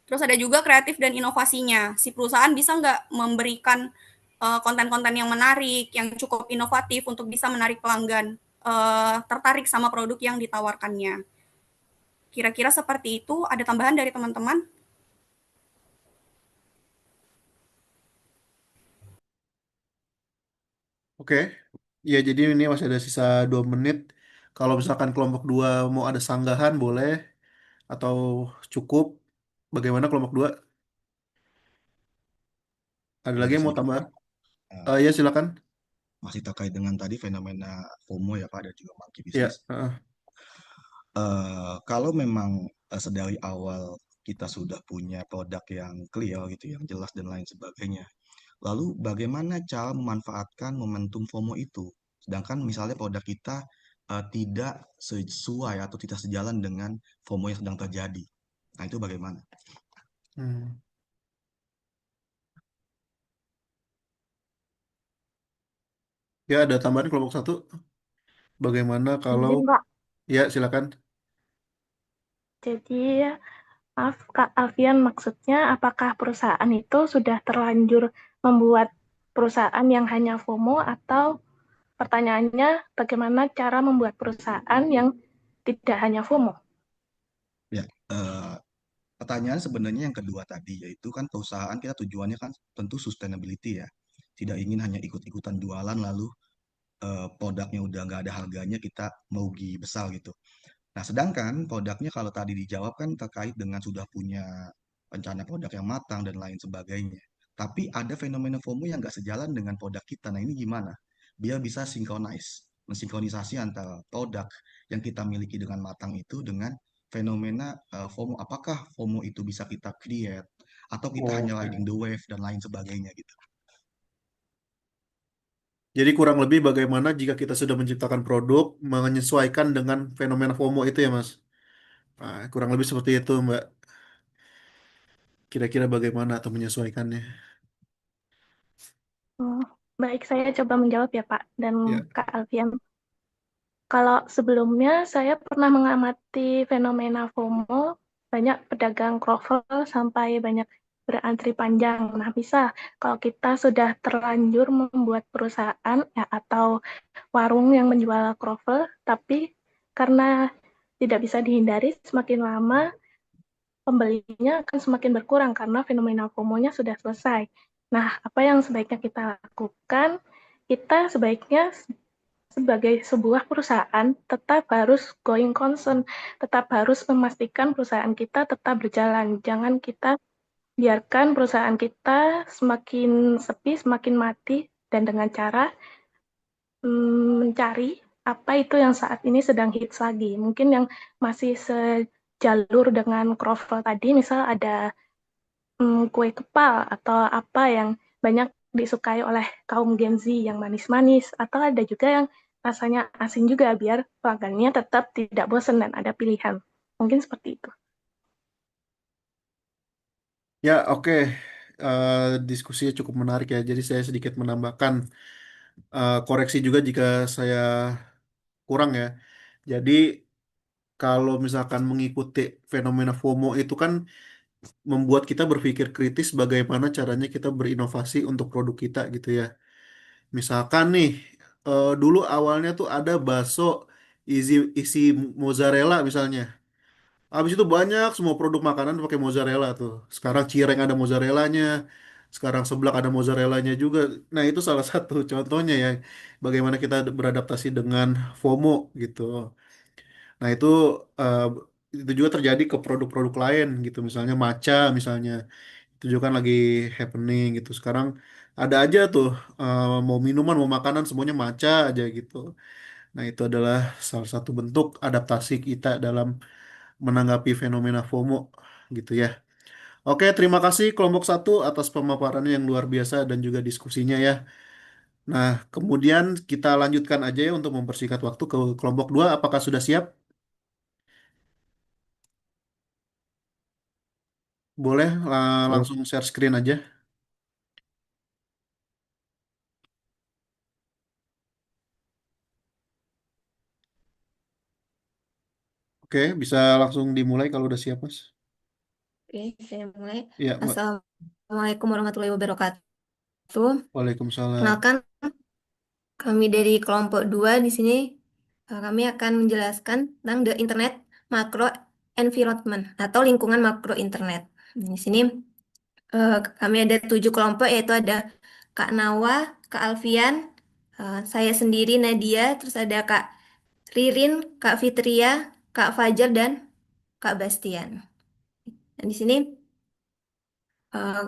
Terus ada juga kreatif dan inovasinya. Si perusahaan bisa nggak memberikan konten-konten yang menarik, yang cukup inovatif untuk bisa menarik pelanggan tertarik sama produk yang ditawarkannya. Kira-kira seperti itu. Ada tambahan dari teman-teman? Oke, ya jadi ini masih ada sisa 2 menit. Kalau misalkan kelompok 2 mau ada sanggahan boleh atau cukup. Bagaimana kelompok 2? Ada lagi Boleh yang mau sedikit tambah? Pak. Eh, Ya silakan. Masih terkait dengan tadi fenomena FOMO ya Pak dan juga monkey Ya, business. Kalau memang sedari awal kita sudah punya produk yang clear gitu, yang jelas dan lain sebagainya. Lalu bagaimana cara memanfaatkan momentum FOMO itu? Sedangkan misalnya produk kita tidak sesuai atau tidak sejalan dengan FOMO yang sedang terjadi. Nah, itu bagaimana? Hmm. Ya ada tambahan kelompok 1. Bagaimana kalau Izin, Pak. ya silakan. Jadi, maaf Kak Alfian, maksudnya apakah perusahaan itu sudah terlanjur membuat perusahaan yang hanya FOMO atau pertanyaannya bagaimana cara membuat perusahaan yang tidak hanya FOMO? Ya, pertanyaan sebenarnya yang kedua tadi, yaitu kan perusahaan kita tujuannya kan tentu sustainability ya. Tidak ingin hanya ikut-ikutan jualan lalu produknya udah nggak ada harganya kita merugi besar gitu. Nah, sedangkan produknya kalau tadi dijawab kan terkait dengan sudah punya rencana produk yang matang dan lain sebagainya. Tapi ada fenomena FOMO yang nggak sejalan dengan produk kita. Nah, ini gimana? Biar bisa mensinkronisasi antara produk yang kita miliki dengan matang itu dengan fenomena FOMO. Apakah FOMO itu bisa kita create atau kita hanya Oke. riding the wave dan lain sebagainya gitu. Jadi kurang lebih bagaimana jika kita sudah menciptakan produk, menyesuaikan dengan fenomena FOMO itu ya, Mas? Nah, kurang lebih seperti itu, Mbak. Kira-kira bagaimana atau menyesuaikannya? Hmm, baik, saya coba menjawab ya Pak dan Ya. Kak Alfian. Kalau sebelumnya saya pernah mengamati fenomena FOMO, banyak pedagang kroffel sampai banyak berantri panjang. Nah, bisa kalau kita sudah terlanjur membuat perusahaan ya, atau warung yang menjual kroffel, tapi karena tidak bisa dihindari, semakin lama pembelinya akan semakin berkurang karena fenomena FOMO-nya sudah selesai. Nah, apa yang sebaiknya kita lakukan? Kita sebaiknya sebagai sebuah perusahaan tetap harus going concern, tetap harus memastikan perusahaan kita tetap berjalan. Jangan kita biarkan perusahaan kita semakin sepi, semakin mati, dan dengan cara mencari apa itu yang saat ini sedang hits lagi. Mungkin yang masih sejalur dengan kroffel tadi, misal ada kue kepal atau apa yang banyak disukai oleh kaum Gen Z yang manis-manis, atau ada juga yang rasanya asin juga biar pelanggannya tetap tidak bosan dan ada pilihan. Mungkin seperti itu. Ya, oke. Diskusinya cukup menarik ya. Jadi saya sedikit menambahkan koreksi juga jika saya kurang ya. Jadi kalau misalkan mengikuti fenomena FOMO itu kan membuat kita berpikir kritis bagaimana caranya kita berinovasi untuk produk kita gitu ya. Misalkan nih, dulu awalnya tuh ada bakso isi isi mozzarella misalnya. Habis itu banyak semua produk makanan pakai mozzarella tuh. Sekarang cireng ada mozzarellanya, sekarang seblak ada mozzarellanya juga. Nah, itu salah satu contohnya ya bagaimana kita beradaptasi dengan FOMO gitu. Nah, eh, itu juga terjadi ke produk-produk lain gitu. Misalnya matcha misalnya. Itu juga kan lagi happening gitu. Sekarang ada aja tuh mau minuman, mau makanan semuanya matcha aja gitu. Nah, itu adalah salah satu bentuk adaptasi kita dalam menanggapi fenomena FOMO gitu ya. Oke, terima kasih kelompok satu atas pemaparannya yang luar biasa dan juga diskusinya ya. Nah, kemudian kita lanjutkan aja ya untuk mempersingkat waktu ke kelompok dua. Apakah sudah siap? Boleh Oke. langsung share screen aja. Oke, bisa langsung dimulai kalau udah siap, Mas. Oke, saya mulai. Ya, Mbak. Assalamualaikum warahmatullahi wabarakatuh. Waalaikumsalam. Kenalkan, kami dari kelompok 2 di sini. Kami akan menjelaskan tentang the internet macro environment atau lingkungan makro internet. Di sini kami ada 7 kelompok, yaitu ada Kak Nawa, Kak Alfian, saya sendiri Nadia, terus ada Kak Ririn, Kak Fitria, Kak Fajar, dan Kak Bastian. Dan di sini eh,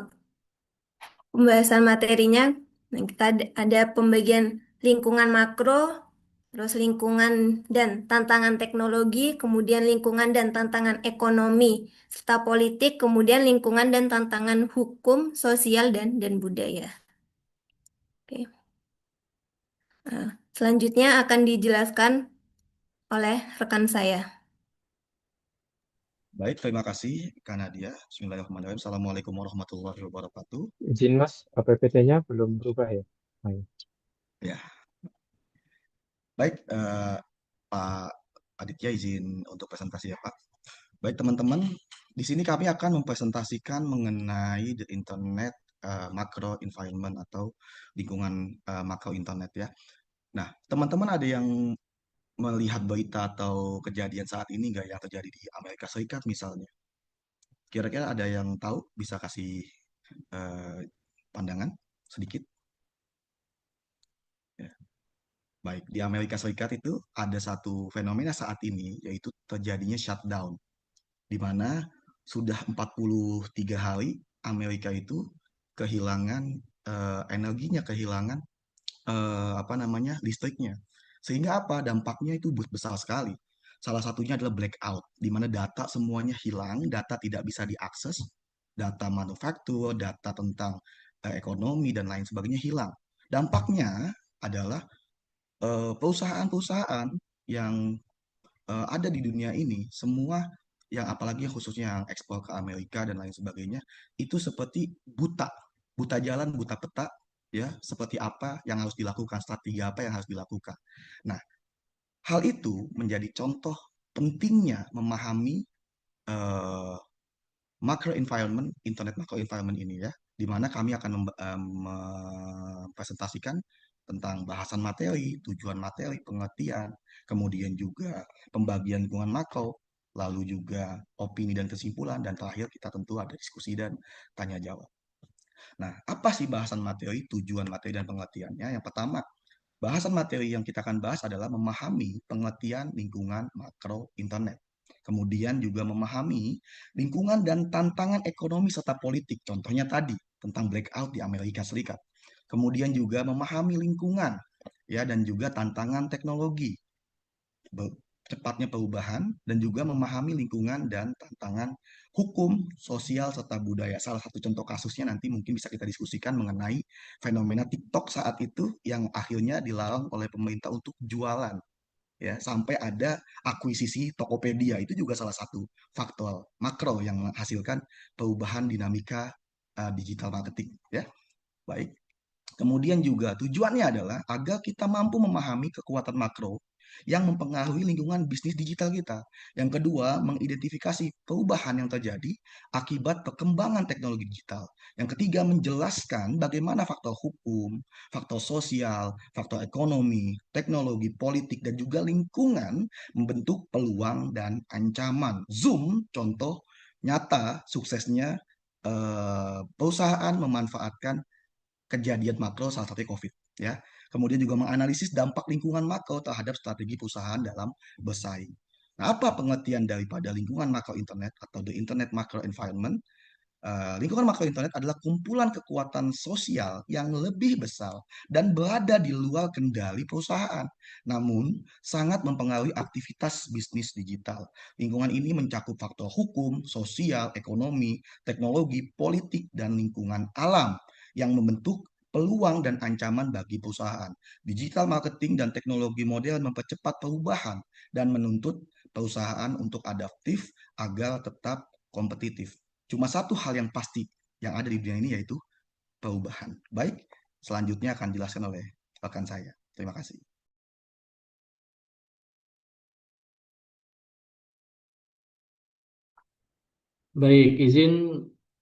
pembahasan materinya, nah, kita ada pembagian lingkungan makro, terus lingkungan dan tantangan teknologi, kemudian lingkungan dan tantangan ekonomi, serta politik, kemudian lingkungan dan tantangan hukum, sosial, dan budaya. Oke. Nah, selanjutnya akan dijelaskan oleh rekan saya. Baik, terima kasih Kak Nadia. Bismillahirrahmanirrahim. Assalamualaikum warahmatullahi wabarakatuh. Izin Mas, PPT-nya belum berubah ya? Ayo. Ya, baik Pak Aditya izin untuk presentasi ya Pak. Baik teman-teman, di sini kami akan mempresentasikan mengenai the internet macro environment atau lingkungan makro internet ya. Nah, teman-teman ada yang melihat berita atau kejadian saat ini nggak yang terjadi di Amerika Serikat misalnya? Kira-kira ada yang tahu bisa kasih eh, pandangan sedikit? Ya. Baik, di Amerika Serikat itu ada satu fenomena saat ini yaitu terjadinya shutdown, di mana sudah 43 hari Amerika itu kehilangan energinya, kehilangan apa namanya listriknya. Sehingga apa? Dampaknya itu besar sekali. Salah satunya adalah blackout, di mana data semuanya hilang, data tidak bisa diakses, data manufaktur, data tentang ekonomi dan lain sebagainya hilang. Dampaknya adalah perusahaan-perusahaan yang ada di dunia ini, semua yang apalagi yang khususnya yang ekspor ke Amerika dan lain sebagainya, itu seperti buta, buta jalan, buta peta, ya, seperti apa yang harus dilakukan, strategi apa yang harus dilakukan. Nah, hal itu menjadi contoh pentingnya memahami eh, macro environment, internet macro environment ini ya, di mana kami akan mempresentasikan tentang bahasan materi, tujuan materi, pengertian, kemudian juga pembagian lingkungan makro, lalu juga opini dan kesimpulan, dan terakhir kita tentu ada diskusi dan tanya jawab. Nah, apa sih bahasan materi, tujuan materi, dan pengertiannya? Yang pertama, bahasan materi yang kita akan bahas adalah memahami pengertian lingkungan makro internet. Kemudian juga memahami lingkungan dan tantangan ekonomi serta politik. Contohnya tadi tentang blackout di Amerika Serikat. Kemudian juga memahami lingkungan ya dan juga tantangan teknologi, cepatnya perubahan dan juga memahami lingkungan dan tantangan hukum, sosial serta budaya. Salah satu contoh kasusnya nanti mungkin bisa kita diskusikan mengenai fenomena TikTok saat itu yang akhirnya dilarang oleh pemerintah untuk jualan ya sampai ada akuisisi Tokopedia itu juga salah satu faktor makro yang menghasilkan perubahan dinamika digital marketing ya. Baik. Kemudian juga tujuannya adalah agar kita mampu memahami kekuatan makro yang mempengaruhi lingkungan bisnis digital kita. Yang kedua, mengidentifikasi perubahan yang terjadi akibat perkembangan teknologi digital. Yang ketiga, menjelaskan bagaimana faktor hukum, faktor sosial, faktor ekonomi, teknologi, politik, dan juga lingkungan membentuk peluang dan ancaman. Zoom, contoh nyata suksesnya perusahaan memanfaatkan kejadian makro salah satunya COVID ya. Kemudian juga menganalisis dampak lingkungan makro terhadap strategi perusahaan dalam bersaing. Nah, apa pengertian daripada lingkungan makro internet atau the internet macro environment? Lingkungan makro internet adalah kumpulan kekuatan sosial yang lebih besar dan berada di luar kendali perusahaan, namun sangat mempengaruhi aktivitas bisnis digital. Lingkungan ini mencakup faktor hukum, sosial, ekonomi, teknologi, politik, dan lingkungan alam yang membentuk peluang dan ancaman bagi perusahaan. Digital marketing dan teknologi modern mempercepat perubahan dan menuntut perusahaan untuk adaptif agar tetap kompetitif. Cuma satu hal yang pasti yang ada di dunia ini yaitu perubahan. Baik, selanjutnya akan dijelaskan oleh rekan saya. Terima kasih. Baik, izin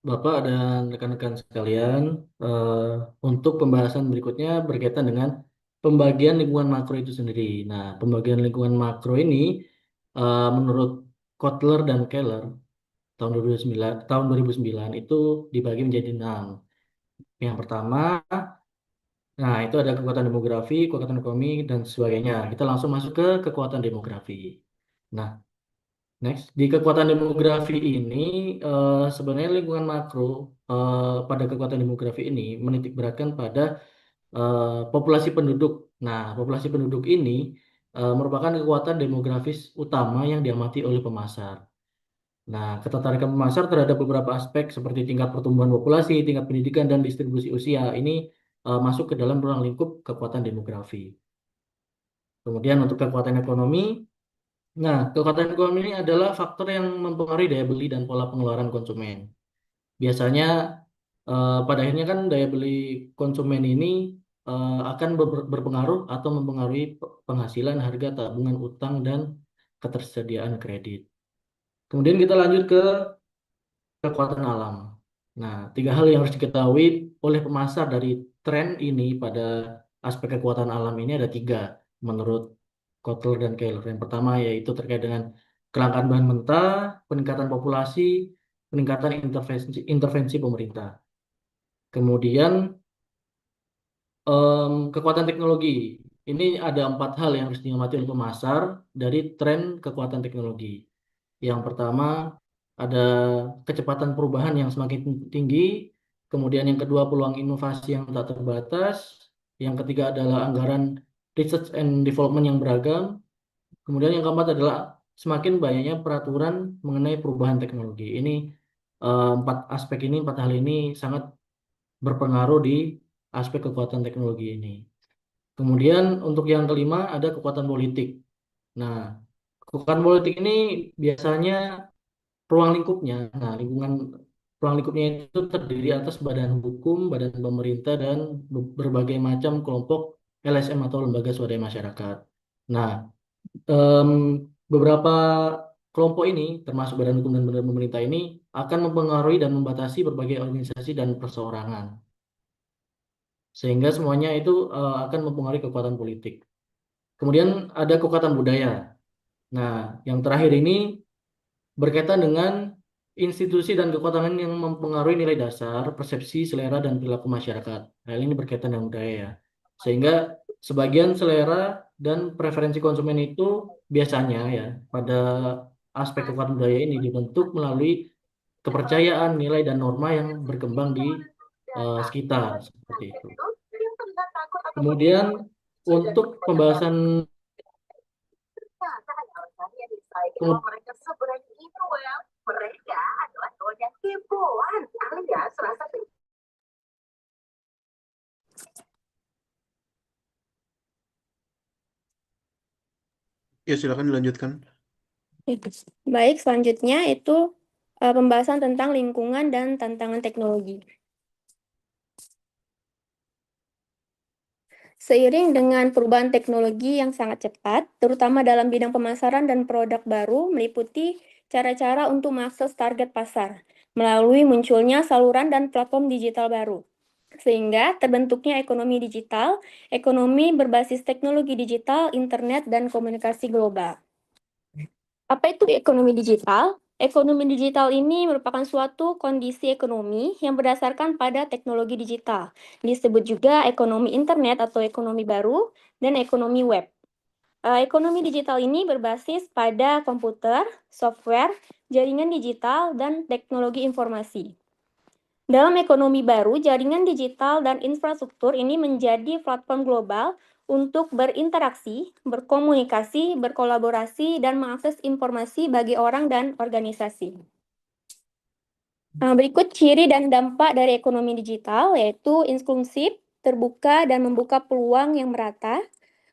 Bapak dan rekan-rekan sekalian, eh, untuk pembahasan berikutnya berkaitan dengan pembagian lingkungan makro itu sendiri. Nah, pembagian lingkungan makro ini, menurut Kotler dan Keller tahun 2009 itu dibagi menjadi 6. Yang pertama, nah itu ada kekuatan demografi, kekuatan ekonomi, dan sebagainya. Kita langsung masuk ke kekuatan demografi. Nah, next, di kekuatan demografi ini sebenarnya lingkungan makro pada kekuatan demografi ini menitik beratkan pada populasi penduduk. Nah, populasi penduduk ini merupakan kekuatan demografis utama yang diamati oleh pemasar. Nah, ketertarikan pemasar terhadap beberapa aspek seperti tingkat pertumbuhan populasi, tingkat pendidikan, dan distribusi usia ini masuk ke dalam ruang lingkup kekuatan demografi. Kemudian untuk kekuatan ekonomi, nah, kekuatan ekonomi ini adalah faktor yang mempengaruhi daya beli dan pola pengeluaran konsumen. Biasanya pada akhirnya kan daya beli konsumen ini akan berpengaruh atau mempengaruhi penghasilan, harga, tabungan, utang, dan ketersediaan kredit. Kemudian kita lanjut ke kekuatan alam. Nah, 3 hal yang harus diketahui oleh pemasar dari tren ini pada aspek kekuatan alam ini ada tiga menurut Kotler dan Keller. Yang pertama yaitu terkait dengan kelangkaan bahan mentah, peningkatan populasi, peningkatan intervensi pemerintah. Kemudian kekuatan teknologi. Ini ada empat hal yang harus diamati oleh pemasar dari tren kekuatan teknologi. Yang pertama ada kecepatan perubahan yang semakin tinggi, kemudian yang kedua peluang inovasi yang tak terbatas, yang ketiga adalah anggaran research and development yang beragam, kemudian yang keempat adalah semakin banyaknya peraturan mengenai perubahan teknologi. Ini empat aspek ini, empat hal ini sangat berpengaruh di aspek kekuatan teknologi ini. Kemudian untuk yang kelima ada kekuatan politik. Nah, kekuatan politik ini biasanya ruang lingkupnya. Nah, ruang lingkupnya itu terdiri atas badan hukum, badan pemerintah, dan berbagai macam kelompok LSM atau lembaga swadaya masyarakat. Nah, em, beberapa kelompok ini, termasuk badan hukum dan badan pemerintah ini, akan mempengaruhi dan membatasi berbagai organisasi dan perseorangan. Sehingga semuanya itu akan mempengaruhi kekuatan politik. Kemudian ada kekuatan budaya. Nah, yang terakhir ini berkaitan dengan institusi dan kekuatan yang mempengaruhi nilai dasar, persepsi, selera, dan perilaku masyarakat. Hal ini berkaitan dengan budaya ya. Sehingga sebagian selera dan preferensi konsumen itu biasanya ya pada aspek kekuatan budaya ini dibentuk melalui kepercayaan, nilai, dan norma yang berkembang di sekitar seperti itu. Kemudian untuk pembahasan Ya, silakan dilanjutkan. Baik, selanjutnya itu pembahasan tentang lingkungan dan tantangan teknologi. Seiring dengan perubahan teknologi yang sangat cepat, terutama dalam bidang pemasaran dan produk baru, meliputi cara-cara untuk mengakses target pasar melalui munculnya saluran dan platform digital baru. Sehingga terbentuknya ekonomi digital, ekonomi berbasis teknologi digital, internet, dan komunikasi global. Apa itu ekonomi digital? Ekonomi digital ini merupakan suatu kondisi ekonomi yang berdasarkan pada teknologi digital. Disebut juga ekonomi internet atau ekonomi baru dan ekonomi web. Ekonomi digital ini berbasis pada komputer, software, jaringan digital, dan teknologi informasi. Dalam ekonomi baru, jaringan digital dan infrastruktur ini menjadi platform global untuk berinteraksi, berkomunikasi, berkolaborasi, dan mengakses informasi bagi orang dan organisasi. Berikut ciri dan dampak dari ekonomi digital, yaitu inklusif, terbuka, dan membuka peluang yang merata,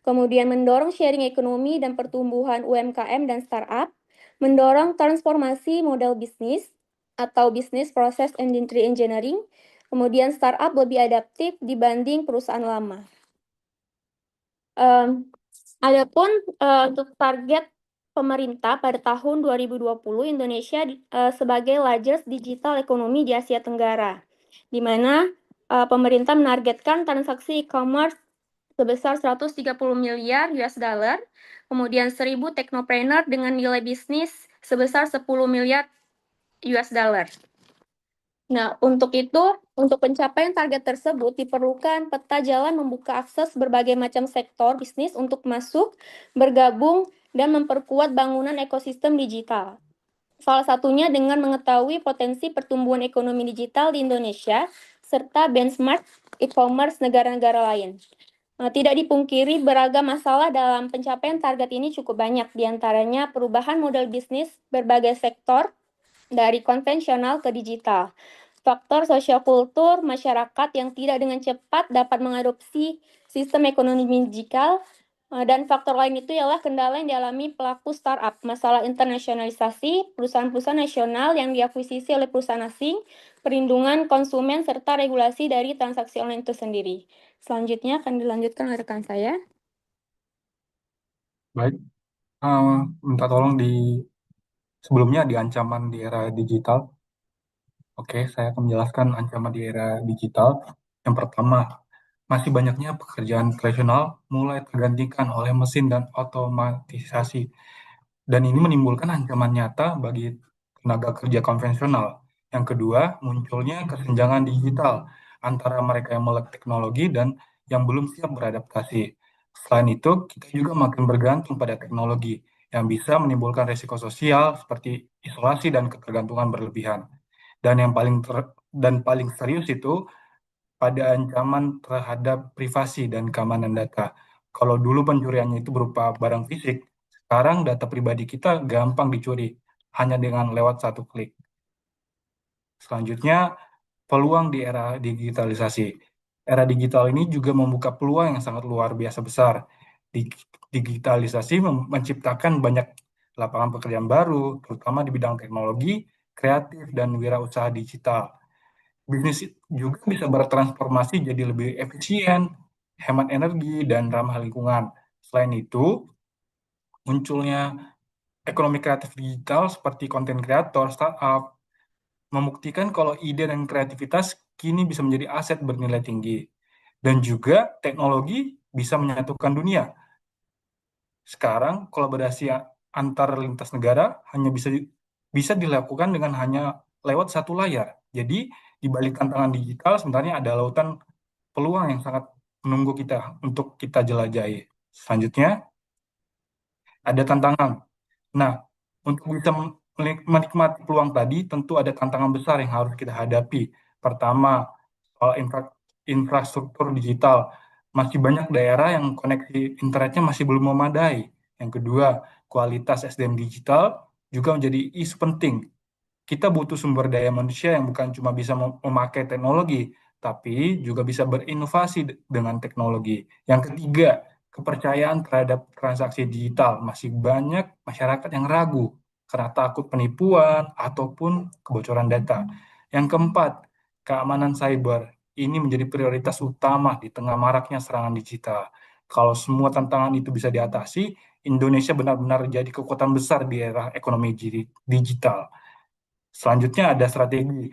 kemudian mendorong sharing ekonomi dan pertumbuhan UMKM dan startup, mendorong transformasi model bisnis atau bisnis proses industry engineering, kemudian startup lebih adaptif dibanding perusahaan lama. Adapun untuk target pemerintah pada tahun 2020, Indonesia sebagai largest digital economy di Asia Tenggara, di mana pemerintah menargetkan transaksi e-commerce sebesar 130 miliar US dollar, kemudian 1.000 teknopreneur dengan nilai bisnis sebesar 10 miliar US dollar. Nah, untuk itu, untuk pencapaian target tersebut diperlukan peta jalan membuka akses berbagai macam sektor bisnis untuk masuk, bergabung, dan memperkuat bangunan ekosistem digital. Salah satunya dengan mengetahui potensi pertumbuhan ekonomi digital di Indonesia, serta benchmark e-commerce negara-negara lain. Tidak dipungkiri beragam masalah dalam pencapaian target ini cukup banyak, diantaranya perubahan model bisnis berbagai sektor, dari konvensional ke digital. Faktor sosial-kultur masyarakat yang tidak dengan cepat dapat mengadopsi sistem ekonomi digital, dan faktor lain itu ialah kendala yang dialami pelaku startup, masalah internasionalisasi, perusahaan-perusahaan nasional yang diakuisisi oleh perusahaan asing, perlindungan konsumen, serta regulasi dari transaksi online itu sendiri. Selanjutnya akan dilanjutkan oleh rekan saya. Baik, minta tolong sebelumnya di ancaman di era digital. Oke, saya akan menjelaskan ancaman di era digital. Yang pertama, masih banyaknya pekerjaan tradisional mulai tergantikan oleh mesin dan otomatisasi. Dan ini menimbulkan ancaman nyata bagi tenaga kerja konvensional. Yang kedua, munculnya kesenjangan digital antara mereka yang melek teknologi dan yang belum siap beradaptasi. Selain itu, kita juga makin bergantung pada teknologi yang bisa menimbulkan risiko sosial seperti isolasi dan ketergantungan berlebihan. Dan yang paling serius itu pada ancaman terhadap privasi dan keamanan data. Kalau dulu pencuriannya itu berupa barang fisik, sekarang data pribadi kita gampang dicuri hanya dengan lewat satu klik. Selanjutnya, peluang di era digitalisasi. Era digital ini juga membuka peluang yang sangat luar biasa besar. Digitalisasi menciptakan banyak lapangan pekerjaan baru, terutama di bidang teknologi, kreatif, dan wirausaha digital. Bisnis juga bisa bertransformasi jadi lebih efisien, hemat energi, dan ramah lingkungan. Selain itu, munculnya ekonomi kreatif digital seperti konten kreator, startup, membuktikan kalau ide dan kreativitas kini bisa menjadi aset bernilai tinggi. Dan juga teknologi bisa menyatukan dunia. Sekarang kolaborasi antar lintas negara hanya bisa dilakukan dengan hanya lewat satu layar. Jadi di balik tantangan digital sebenarnya ada lautan peluang yang sangat menunggu kita untuk kita jelajahi. Selanjutnya ada tantangan. Nah, untuk bisa menikmati peluang tadi tentu ada tantangan besar yang harus kita hadapi. Pertama, soal infrastruktur digital. Masih banyak daerah yang koneksi internetnya masih belum memadai. Yang kedua, kualitas SDM digital juga menjadi isu penting. Kita butuh sumber daya manusia yang bukan cuma bisa memakai teknologi, tapi juga bisa berinovasi dengan teknologi. Yang ketiga, kepercayaan terhadap transaksi digital. Masih banyak masyarakat yang ragu karena takut penipuan ataupun kebocoran data. Yang keempat, keamanan cyber. Ini menjadi prioritas utama di tengah maraknya serangan digital. Kalau semua tantangan itu bisa diatasi, Indonesia benar-benar jadi kekuatan besar di era ekonomi digital. Selanjutnya ada strategi.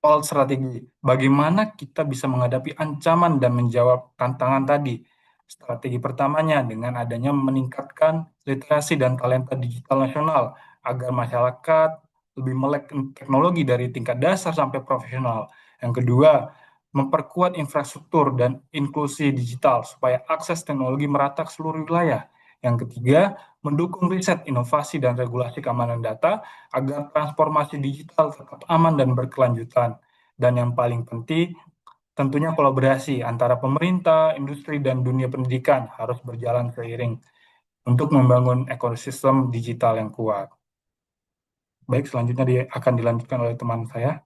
Soal strategi, bagaimana kita bisa menghadapi ancaman dan menjawab tantangan tadi. Strategi pertamanya dengan adanya meningkatkan literasi dan talenta digital nasional agar masyarakat lebih melek teknologi dari tingkat dasar sampai profesional. Yang kedua, memperkuat infrastruktur dan inklusi digital supaya akses teknologi merata ke seluruh wilayah. Yang ketiga, mendukung riset, inovasi, dan regulasi keamanan data agar transformasi digital tetap aman dan berkelanjutan. Dan yang paling penting, tentunya kolaborasi antara pemerintah, industri, dan dunia pendidikan harus berjalan seiring untuk membangun ekosistem digital yang kuat. Baik, selanjutnya akan dilanjutkan oleh teman saya.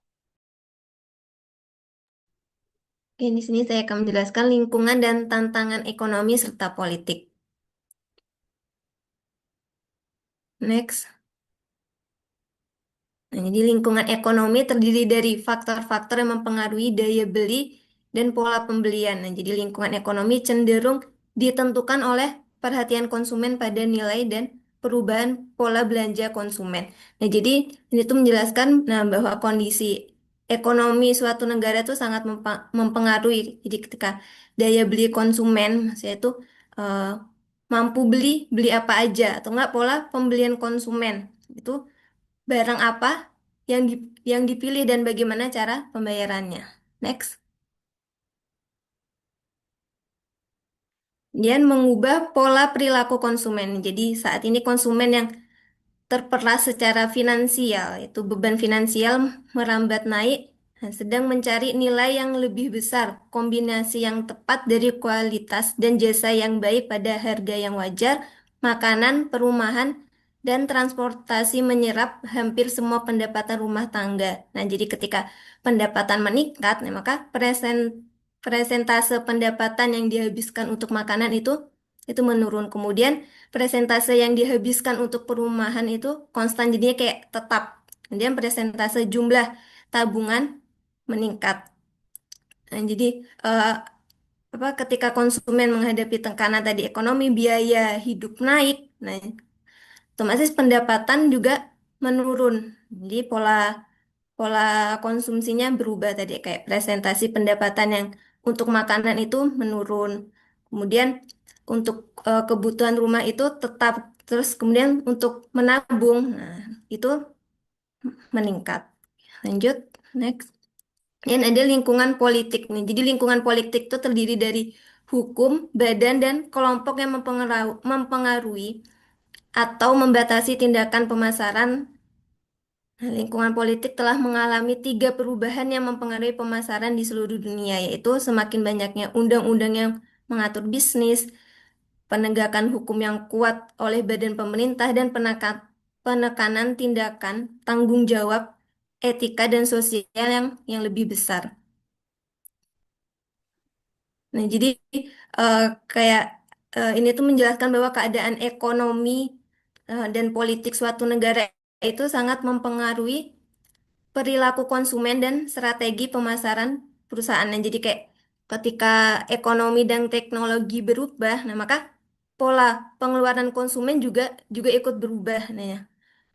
Oke, di sini saya akan menjelaskan lingkungan dan tantangan ekonomi serta politik. Next. Nah, jadi lingkungan ekonomi terdiri dari faktor-faktor yang mempengaruhi daya beli dan pola pembelian. Nah, jadi lingkungan ekonomi cenderung ditentukan oleh perhatian konsumen pada nilai dan perubahan pola belanja konsumen. Nah, jadi ini tuh menjelaskan bahwa kondisi ekonomi suatu negara itu sangat mempengaruhi. Jadi ketika daya beli konsumen, saya itu eh, mampu beli apa aja atau enggak pola pembelian konsumen itu barang apa yang dipilih dan bagaimana cara pembayarannya. Next. Kemudian mengubah pola perilaku konsumen. Jadi saat ini konsumen yang terperas secara finansial, itu beban finansial merambat naik, sedang mencari nilai yang lebih besar, kombinasi yang tepat dari kualitas dan jasa yang baik pada harga yang wajar, makanan, perumahan, dan transportasi menyerap hampir semua pendapatan rumah tangga. Nah, jadi ketika pendapatan meningkat, nah, maka presentase pendapatan yang dihabiskan untuk makanan itu menurun. Kemudian presentase yang dihabiskan untuk perumahan itu konstan jadinya kayak tetap. Kemudian presentase jumlah tabungan meningkat. Nah, jadi eh, ketika konsumen menghadapi tekanan tadi ekonomi, biaya hidup naik, nah otomatis pendapatan juga menurun. Jadi pola pola konsumsinya berubah tadi kayak presentasi pendapatan yang untuk makanan itu menurun. Kemudian untuk kebutuhan rumah itu tetap, terus kemudian untuk menabung, nah itu meningkat. Lanjut, next. Dan ada lingkungan politik nih. Jadi lingkungan politik itu terdiri dari hukum, badan, dan kelompok yang mempengaruhi atau membatasi tindakan pemasaran. Nah, lingkungan politik telah mengalami 3 perubahan yang mempengaruhi pemasaran di seluruh dunia, yaitu semakin banyaknya undang-undang yang mengatur bisnis, penegakan hukum yang kuat oleh badan pemerintah, dan penekanan tindakan tanggung jawab etika dan sosial yang lebih besar. Nah, jadi eh, kayak ini tuh menjelaskan bahwa keadaan ekonomi dan politik suatu negara itu sangat mempengaruhi perilaku konsumen dan strategi pemasaran perusahaan. Nah, jadi kayak ketika ekonomi dan teknologi berubah, nah maka pola pengeluaran konsumen juga juga ikut berubah. Nah, ya.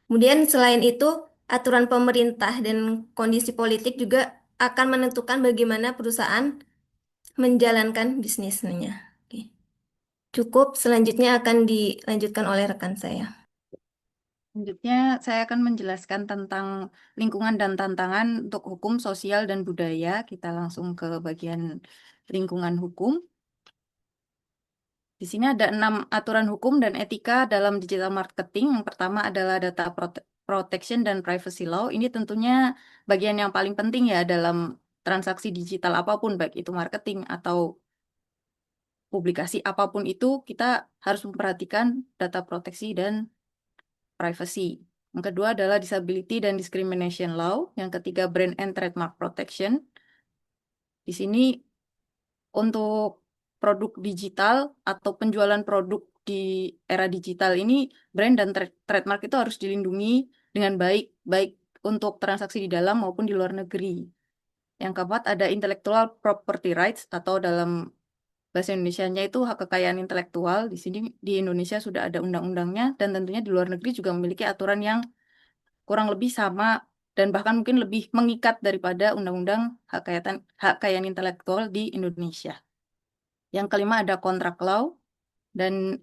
Kemudian selain itu, aturan pemerintah dan kondisi politik juga akan menentukan bagaimana perusahaan menjalankan bisnisnya. Oke. Cukup, selanjutnya akan dilanjutkan oleh rekan saya. Selanjutnya, saya akan menjelaskan tentang lingkungan dan tantangan untuk hukum, sosial, dan budaya. Kita langsung ke bagian lingkungan hukum. Di sini ada 6 aturan hukum dan etika dalam digital marketing. Yang pertama adalah data protection dan privacy law. Ini tentunya bagian yang paling penting ya dalam transaksi digital apapun, baik itu marketing atau publikasi apapun itu, kita harus memperhatikan data proteksi dan privacy. Yang kedua adalah disability dan discrimination law. Yang ketiga brand and trademark protection. Di sini untuk produk digital atau penjualan produk di era digital ini, brand dan trademark itu harus dilindungi dengan baik, baik untuk transaksi di dalam maupun di luar negeri. Yang keempat ada intellectual property rights atau dalam bahasa Indonesianya itu hak kekayaan intelektual. Di sini di Indonesia sudah ada undang-undangnya dan tentunya di luar negeri juga memiliki aturan yang kurang lebih sama dan bahkan mungkin lebih mengikat daripada undang-undang hak kekayaan intelektual di Indonesia. Yang kelima ada kontrak law dan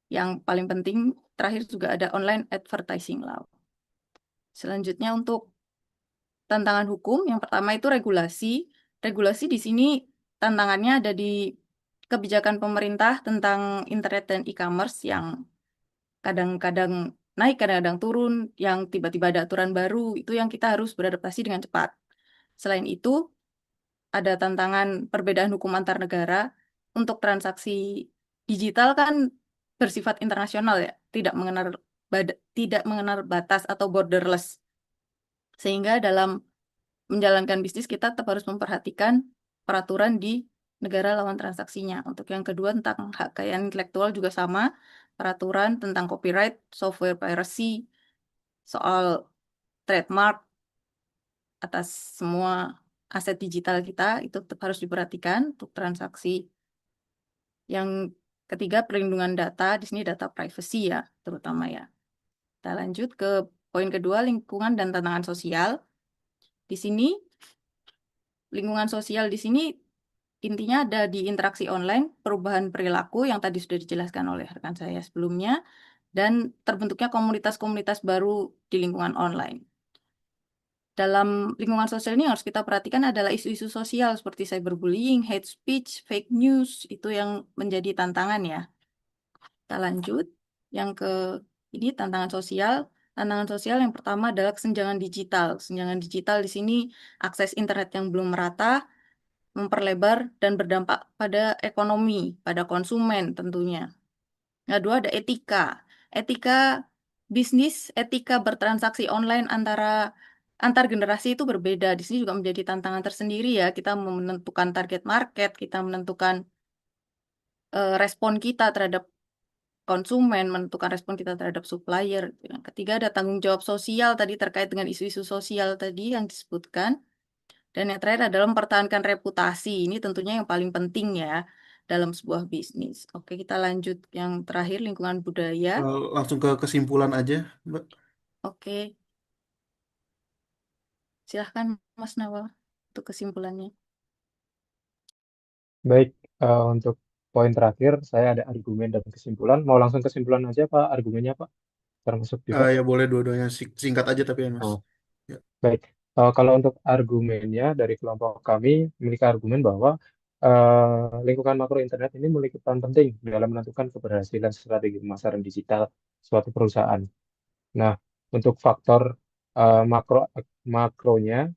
yang paling penting terakhir juga ada online advertising law. Selanjutnya untuk tantangan hukum, yang pertama itu regulasi. Regulasi di sini tantangannya ada di kebijakan pemerintah tentang internet dan e-commerce yang kadang-kadang naik, kadang-kadang turun, yang tiba-tiba ada aturan baru, itu yang kita harus beradaptasi dengan cepat. Selain itu, ada tantangan perbedaan hukum antar negara. Untuk transaksi digital kan bersifat internasional ya, tidak mengenal batas atau borderless. Sehingga dalam menjalankan bisnis kita tetap harus memperhatikan peraturan di negara lawan transaksinya. Untuk yang kedua tentang hak kekayaan intelektual juga sama, peraturan tentang copyright, software piracy, soal trademark atas semua aset digital kita itu tetap harus diperhatikan untuk transaksi. Yang ketiga perlindungan data, di sini data privacy ya, terutama ya. Kita lanjut ke poin kedua, lingkungan dan tantangan sosial. Di sini lingkungan sosial di sini intinya ada di interaksi online, perubahan perilaku yang tadi sudah dijelaskan oleh rekan saya sebelumnya, dan terbentuknya komunitas-komunitas baru di lingkungan online. Dalam lingkungan sosial ini harus kita perhatikan adalah isu-isu sosial seperti cyberbullying, hate speech, fake news, itu yang menjadi tantangan ya. Kita lanjut. Yang ke ini tantangan sosial. Tantangan sosial yang pertama adalah kesenjangan digital. Kesenjangan digital di sini akses internet yang belum merata, memperlebar dan berdampak pada ekonomi, pada konsumen tentunya. Yang kedua ada etika. Etika bisnis, etika bertransaksi online antar generasi itu berbeda. Di sini juga menjadi tantangan tersendiri ya. Kita menentukan target market, kita menentukan respon kita terhadap konsumen, menentukan respon kita terhadap supplier. Yang ketiga ada tanggung jawab sosial tadi terkait dengan isu-isu sosial tadi yang disebutkan. Dan yang terakhir adalah mempertahankan reputasi. Ini tentunya yang paling penting ya dalam sebuah bisnis. Oke, kita lanjut yang terakhir lingkungan budaya. Langsung ke kesimpulan aja, Mbak. Oke, silahkan Mas Nawal untuk kesimpulannya. Baik, untuk poin terakhir, saya ada argumen dan kesimpulan. Mau langsung kesimpulan aja, Pak? Argumennya, Pak? Termasuk juga? Ya boleh dua-duanya singkat aja tapi ya Mas. Oh, Ya. baik. Kalau untuk argumennya dari kelompok kami, memiliki argumen bahwa lingkungan makro internet ini memiliki peran penting dalam menentukan keberhasilan strategi pemasaran digital suatu perusahaan. Nah, untuk faktor makronya,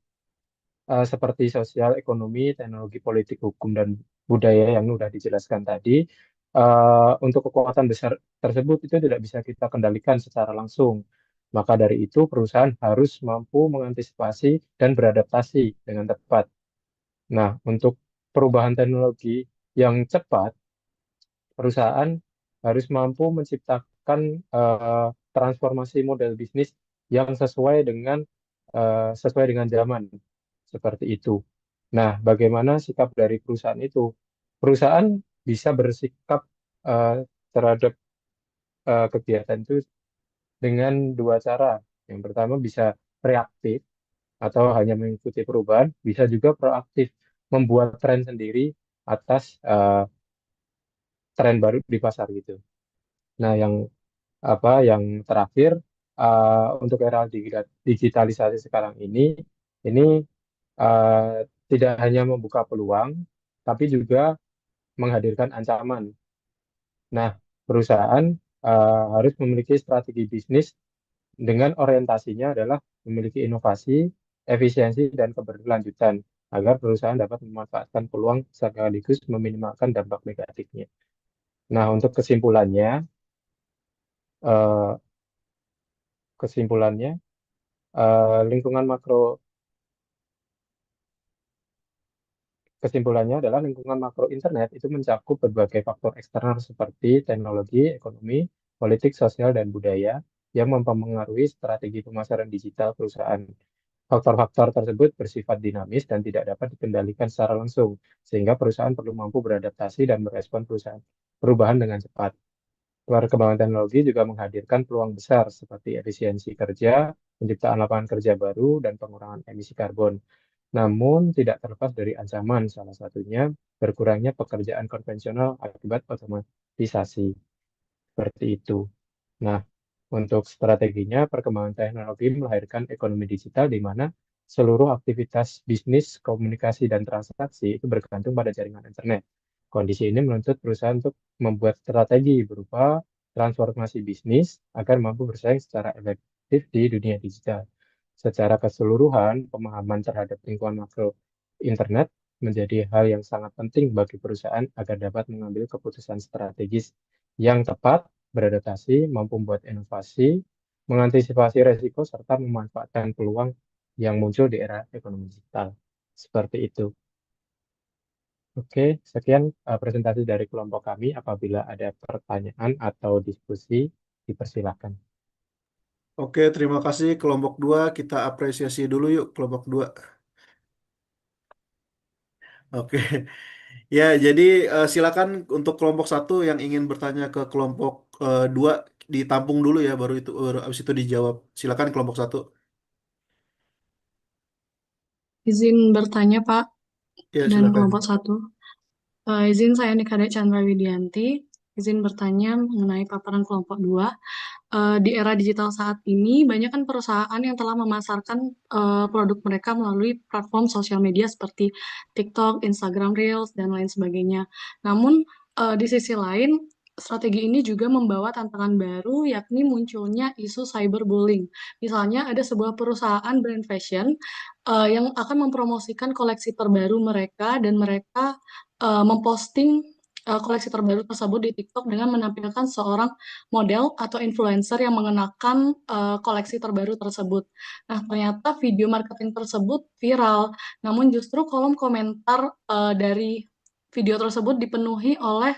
seperti sosial, ekonomi, teknologi, politik, hukum, dan budaya yang sudah dijelaskan tadi, untuk kekuatan besar tersebut itu tidak bisa kita kendalikan secara langsung. Maka dari itu, perusahaan harus mampu mengantisipasi dan beradaptasi dengan tepat. Nah, untuk perubahan teknologi yang cepat, perusahaan harus mampu menciptakan transformasi model bisnis yang sesuai dengan zaman seperti itu. Nah, bagaimana sikap dari perusahaan itu? Perusahaan bisa bersikap terhadap kegiatan itu dengan dua cara. Yang pertama bisa reaktif atau hanya mengikuti perubahan, bisa juga proaktif membuat tren sendiri atas tren baru di pasar gitu. Nah, yang terakhir, untuk era digitalisasi sekarang ini tidak hanya membuka peluang, tapi juga menghadirkan ancaman. Nah, perusahaan harus memiliki strategi bisnis dengan orientasinya adalah memiliki inovasi, efisiensi, dan keberlanjutan agar perusahaan dapat memanfaatkan peluang sekaligus meminimalkan dampak negatifnya. Nah, untuk eh, kesimpulannya, lingkungan makro Kesimpulannya adalah lingkungan makro internet itu mencakup berbagai faktor eksternal seperti teknologi, ekonomi, politik, sosial, dan budaya yang mempengaruhi strategi pemasaran digital perusahaan. Faktor-faktor tersebut bersifat dinamis dan tidak dapat dikendalikan secara langsung, sehingga perusahaan perlu mampu beradaptasi dan merespon perubahan dengan cepat. Perkembangan teknologi juga menghadirkan peluang besar seperti efisiensi kerja, penciptaan lapangan kerja baru, dan pengurangan emisi karbon. Namun tidak terlepas dari ancaman, salah satunya berkurangnya pekerjaan konvensional akibat otomatisasi. Seperti itu. Nah, untuk strateginya, perkembangan teknologi melahirkan ekonomi digital di mana seluruh aktivitas bisnis, komunikasi, dan transaksi itu bergantung pada jaringan internet. Kondisi ini menuntut perusahaan untuk membuat strategi berupa transformasi bisnis agar mampu bersaing secara efektif di dunia digital. Secara keseluruhan, pemahaman terhadap lingkungan makro internet menjadi hal yang sangat penting bagi perusahaan agar dapat mengambil keputusan strategis yang tepat, beradaptasi, mampu membuat inovasi, mengantisipasi resiko, serta memanfaatkan peluang yang muncul di era ekonomi digital. Seperti itu. Oke, sekian presentasi dari kelompok kami. Apabila ada pertanyaan atau diskusi, dipersilakan. Oke, terima kasih kelompok 2. Kita apresiasi dulu yuk kelompok 2. Oke. Ya, jadi silakan untuk kelompok 1 yang ingin bertanya ke kelompok 2 ditampung dulu ya, baru habis itu dijawab. Silakan kelompok 1. Izin bertanya, Pak, Ya, dan silakan. kelompok satu. Izin saya Nikade Chandra Widianti. Izin bertanya mengenai paparan kelompok 2. Di era digital saat ini, banyak kan perusahaan yang telah memasarkan produk mereka melalui platform sosial media seperti TikTok, Instagram Reels, dan lain sebagainya. Namun, di sisi lain, strategi ini juga membawa tantangan baru, yakni munculnya isu cyberbullying. Misalnya, ada sebuah perusahaan brand fashion yang akan mempromosikan koleksi terbaru mereka, dan mereka memposting koleksi terbaru tersebut di TikTok dengan menampilkan seorang model atau influencer yang mengenakan koleksi terbaru tersebut. Nah, ternyata video marketing tersebut viral, namun justru kolom komentar dari video tersebut dipenuhi oleh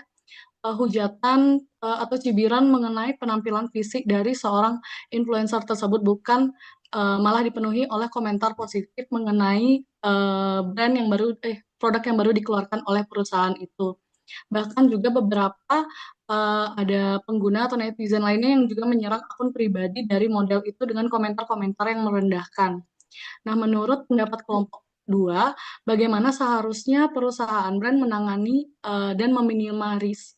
hujatan atau cibiran mengenai penampilan fisik dari seorang influencer tersebut, bukan malah dipenuhi oleh komentar positif mengenai produk yang baru dikeluarkan oleh perusahaan itu. Bahkan juga beberapa ada pengguna atau netizen lainnya yang juga menyerang akun pribadi dari model itu dengan komentar-komentar yang merendahkan. Nah, menurut pendapat kelompok Dua, bagaimana seharusnya perusahaan brand menangani dan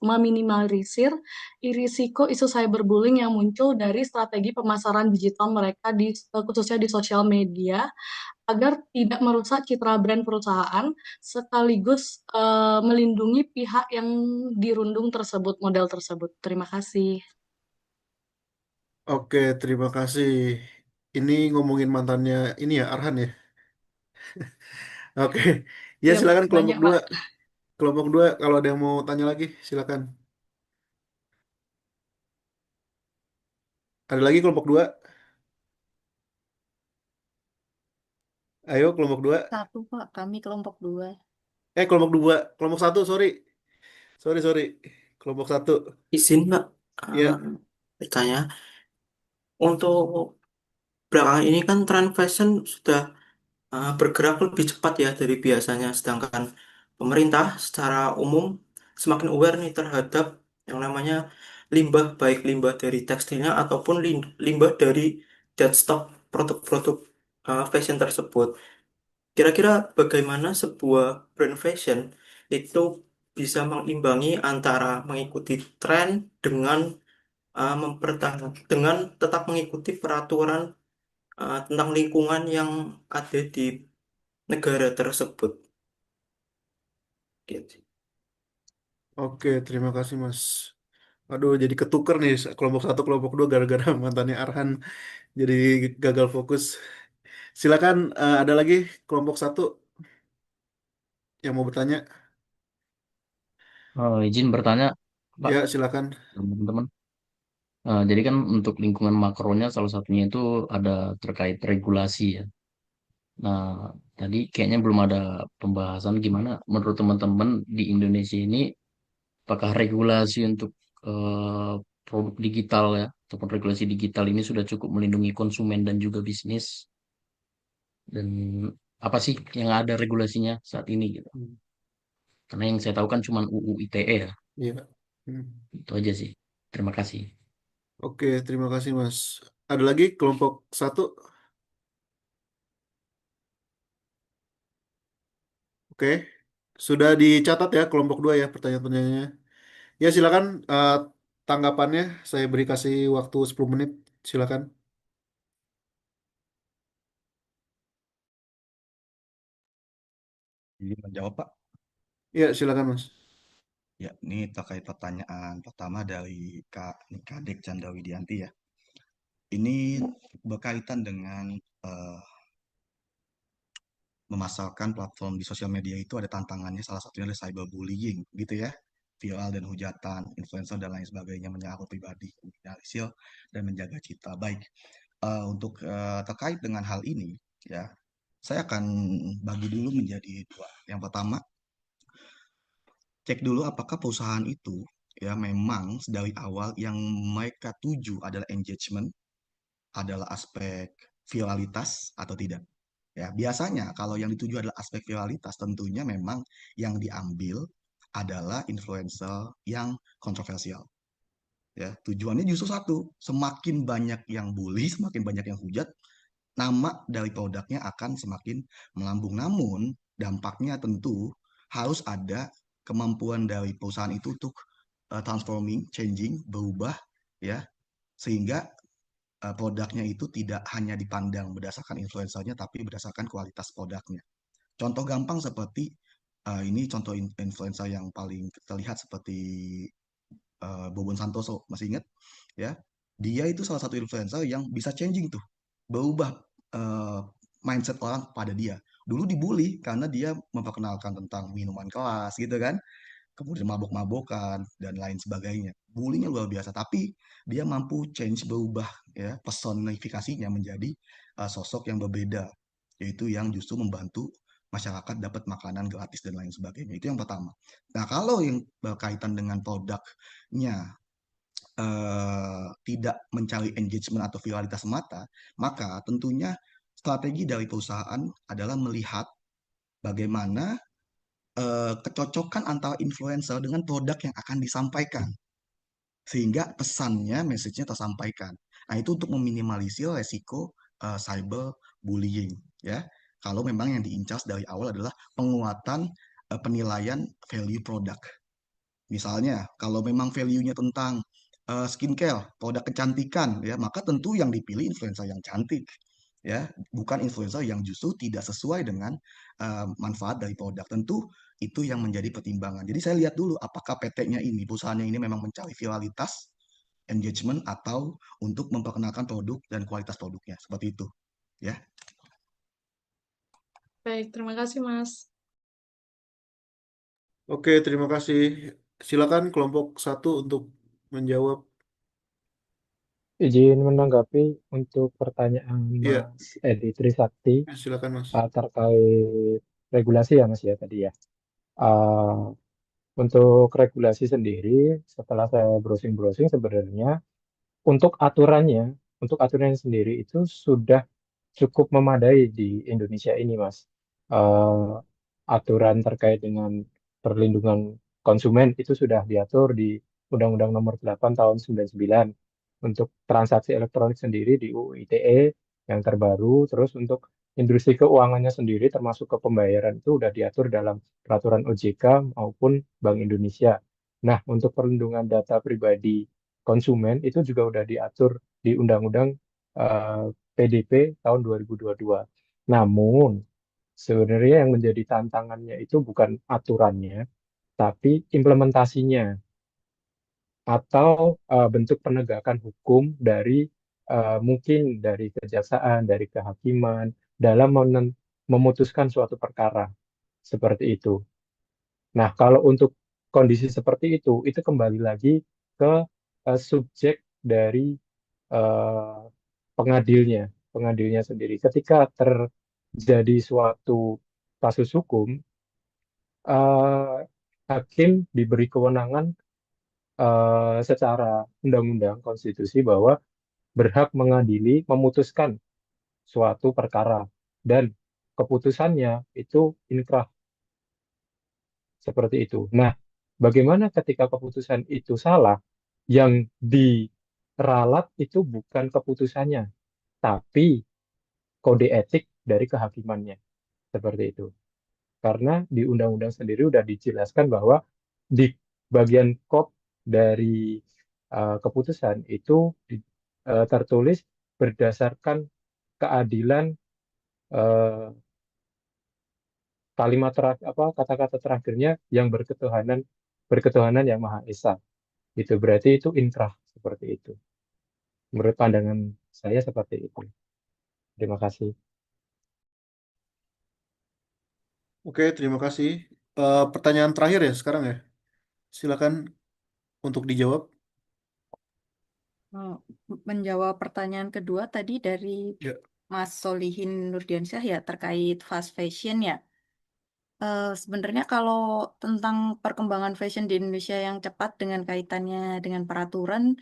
meminimalisir risiko isu cyberbullying yang muncul dari strategi pemasaran digital mereka khususnya di sosial media agar tidak merusak citra brand perusahaan sekaligus melindungi pihak yang dirundung tersebut, model tersebut. Terima kasih. Oke, terima kasih. Ini ngomongin mantannya ini ya, Arhan ya. Oke, ya Ya, silakan kelompok banyak, dua. Pak. Kelompok dua, kalau ada yang mau tanya lagi, silakan. Ada lagi kelompok dua? Ayo kelompok dua. Satu, Pak. Kami kelompok 2. Kelompok dua, kelompok satu, sorry, sorry, kelompok satu. Izin Mbak, Ya, bertanya, untuk belakangan ini kan tren fashion sudah bergerak lebih cepat ya dari biasanya, sedangkan pemerintah secara umum semakin aware nih terhadap yang namanya limbah, baik limbah dari tekstilnya ataupun limbah dari deadstock produk-produk fashion tersebut. Kira-kira bagaimana sebuah brand fashion itu bisa mengimbangi antara mengikuti tren dengan dengan tetap mengikuti peraturan tentang lingkungan yang ada di negara tersebut. Gitu. oke, terima kasih Mas. Aduh, jadi ketuker nih kelompok satu, kelompok dua gara-gara mantannya Arhan, jadi gagal fokus. Silakan, ada lagi kelompok satu yang mau bertanya? Izin bertanya, Pak, Ya, silakan. teman-teman. Jadi kan untuk lingkungan makronya salah satunya itu ada terkait regulasi ya. Nah, tadi kayaknya belum ada pembahasan gimana menurut teman-teman di Indonesia ini apakah regulasi untuk eh, produk digital ya ataupun regulasi digital ini sudah cukup melindungi konsumen dan juga bisnis dan apa sih yang ada regulasinya saat ini gitu. Hmm, Karena yang saya tahu kan cuma UU ITE ya. Iya. Hmm. Itu aja sih. Terima kasih. Oke, terima kasih Mas. Ada lagi kelompok satu? Oke, sudah dicatat ya kelompok dua ya pertanyaan-pertanyaannya. Ya, silakan, tanggapannya. Saya beri kasih waktu 10 menit. Silakan. Jadi menjawab Pak. Ya, silakan Mas. Ya, ini terkait pertanyaan pertama dari Kak Nikadek Chandra Widianti ya. Ini berkaitan dengan eh, memasarkan platform di sosial media itu ada tantangannya, salah satunya adalah cyberbullying gitu ya, viral dan hujatan, influencer dan lain sebagainya menyerang akun pribadi, meminimalisir dan menjaga citra baik. Untuk terkait dengan hal ini ya, saya akan bagi dulu menjadi dua. Yang pertama, cek dulu apakah perusahaan itu ya memang dari awal yang mereka tuju adalah engagement, adalah aspek viralitas atau tidak. Ya, biasanya kalau yang dituju adalah aspek viralitas, tentunya memang yang diambil adalah influencer yang kontroversial. Ya, tujuannya justru satu, semakin banyak yang bully, semakin banyak yang hujat, nama dari produknya akan semakin melambung. Namun, dampaknya tentu harus ada kemampuan dari perusahaan itu untuk transforming, changing, berubah, ya, sehingga produknya itu tidak hanya dipandang berdasarkan influencernya, tapi berdasarkan kualitas produknya. Contoh gampang seperti ini contoh influencer yang paling terlihat seperti Bobon Santoso, masih ingat? Ya, dia itu salah satu influencer yang bisa changing tuh, berubah uh, mindset orang pada dia. Dulu dibully karena dia memperkenalkan tentang minuman kelas gitu kan, kemudian mabok-mabokan dan lain sebagainya. Bullyingnya luar biasa, tapi dia mampu change, berubah ya personifikasinya menjadi sosok yang berbeda, yaitu yang justru membantu masyarakat dapat makanan gratis dan lain sebagainya. Itu yang pertama. Nah, kalau yang berkaitan dengan produknya tidak mencari engagement atau viralitas semata, maka tentunya strategi dari perusahaan adalah melihat bagaimana kecocokan antara influencer dengan produk yang akan disampaikan sehingga pesannya, message-nya tersampaikan. Nah, itu untuk meminimalisir resiko cyber bullying ya. Kalau memang yang diincas dari awal adalah penguatan penilaian value produk. Misalnya, kalau memang value-nya tentang skincare, produk kecantikan, ya, maka tentu yang dipilih influencer yang cantik, ya, bukan influencer yang justru tidak sesuai dengan manfaat dari produk. Tentu itu yang menjadi pertimbangan. Jadi saya lihat dulu apakah PT-nya ini, perusahaannya ini memang mencari viralitas, engagement, atau untuk memperkenalkan produk dan kualitas produknya. Seperti itu, ya. Baik, terima kasih Mas. Oke, terima kasih. Silakan kelompok satu untuk menjawab. Izin menanggapi untuk pertanyaan Iya, Mas Edi Trisakti silakan Mas. terkait regulasi ya Mas ya tadi ya. Uh, untuk regulasi sendiri, setelah saya browsing-browsing sebenarnya untuk aturannya sendiri itu sudah cukup memadai di Indonesia ini, Mas. Eh, aturan terkait dengan perlindungan konsumen itu sudah diatur di Undang-Undang Nomor 8 Tahun 99. Untuk transaksi elektronik sendiri di UU ITE yang terbaru, terus untuk industri keuangannya sendiri termasuk ke pembayaran itu sudah diatur dalam peraturan OJK maupun Bank Indonesia. Nah, untuk perlindungan data pribadi konsumen itu juga sudah diatur di Undang-Undang PDP tahun 2022. Namun, sebenarnya yang menjadi tantangannya itu bukan aturannya, tapi implementasinya atau bentuk penegakan hukum dari mungkin dari kejaksaan, dari kehakiman dalam memutuskan suatu perkara seperti itu. Nah, kalau untuk kondisi seperti itu kembali lagi ke subjek dari eh, pengadilnya, pengadilnya sendiri. Ketika terjadi suatu kasus hukum, eh, hakim diberi kewenangan secara undang-undang konstitusi bahwa berhak mengadili, memutuskan suatu perkara dan keputusannya itu inkrah seperti itu. Nah, bagaimana ketika keputusan itu salah, yang diralat itu bukan keputusannya, tapi kode etik dari kehakimannya seperti itu. Karena di undang-undang sendiri sudah dijelaskan bahwa di bagian kop dari keputusan itu tertulis berdasarkan keadilan eh, kalimat apa kata-kata terakhirnya yang berketuhanan yang Maha Esa. Itu berarti itu inkrah seperti itu. Menurut pandangan saya seperti itu. Terima kasih. Oke, terima kasih. Pertanyaan terakhir ya sekarang ya. Silakan untuk dijawab. Oh, menjawab pertanyaan kedua tadi dari Ya, Mas Solihin Nurdiansyah ya terkait fast fashion ya. Sebenarnya kalau tentang perkembangan fashion di Indonesia yang cepat dengan kaitannya dengan peraturan,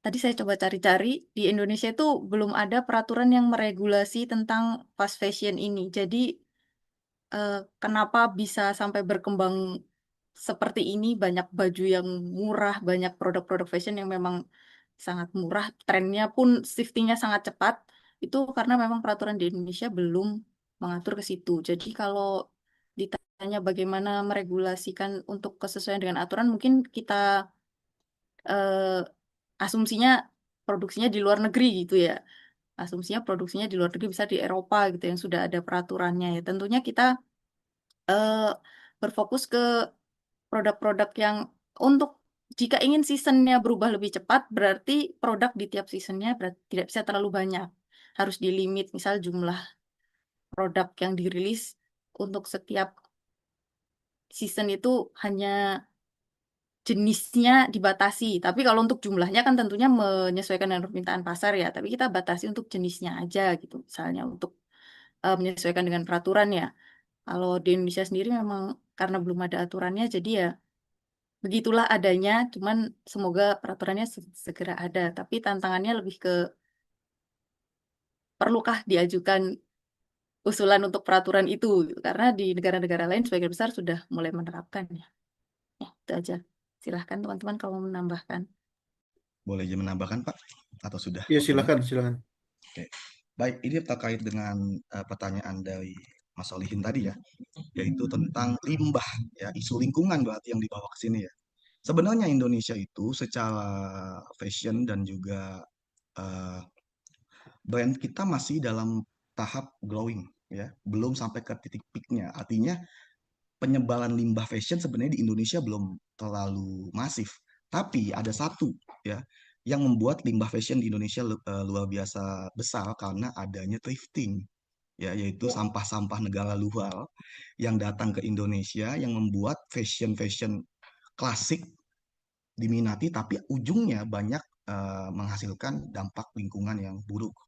tadi saya coba cari-cari di Indonesia itu belum ada peraturan yang meregulasi tentang fast fashion ini. Jadi kenapa bisa sampai berkembang seperti ini, banyak baju yang murah, banyak produk-produk fashion yang memang sangat murah, trennya pun shiftingnya sangat cepat, itu karena memang peraturan di Indonesia belum mengatur ke situ. Jadi kalau ditanya bagaimana meregulasikan untuk kesesuaian dengan aturan, mungkin kita eh, asumsinya produksinya di luar negeri gitu ya. Asumsinya produksinya di luar negeri bisa di Eropa gitu yang sudah ada peraturannya ya. Tentunya kita eh, berfokus ke produk-produk yang untuk jika ingin seasonnya berubah lebih cepat, berarti produk di tiap seasonnya tidak bisa terlalu banyak. Harus dilimit, misal jumlah produk yang dirilis untuk setiap season itu hanya jenisnya dibatasi. Tapi kalau untuk jumlahnya kan tentunya menyesuaikan dengan permintaan pasar ya. Tapi kita batasi untuk jenisnya aja gitu. Misalnya untuk menyesuaikan dengan peraturan ya. Kalau di Indonesia sendiri memang karena belum ada aturannya, jadi ya begitulah adanya, cuman semoga peraturannya segera ada. Tapi tantangannya lebih ke perlukah diajukan usulan untuk peraturan itu, gitu. Karena di negara-negara lain sebagian besar sudah mulai menerapkannya. Ya, itu aja. Silahkan teman-teman kalau mau menambahkan. Boleh izin menambahkan, Pak? Atau sudah ya waktunya? silakan, silakan. Oke. Baik, ini terkait dengan pertanyaan dari Mas Solihin tadi ya, yaitu tentang limbah ya, isu lingkungan berarti yang dibawa ke sini ya. Sebenarnya Indonesia itu secara fashion dan juga eh, brand kita masih dalam tahap growing ya, belum sampai ke titik peaknya. Artinya penyebaran limbah fashion sebenarnya di Indonesia belum terlalu masif. Tapi ada satu ya yang membuat limbah fashion di Indonesia luar biasa besar karena adanya thrifting ya, yaitu sampah-sampah negara luar yang datang ke Indonesia yang membuat fashion-fashion klasik diminati tapi ujungnya banyak menghasilkan dampak lingkungan yang buruk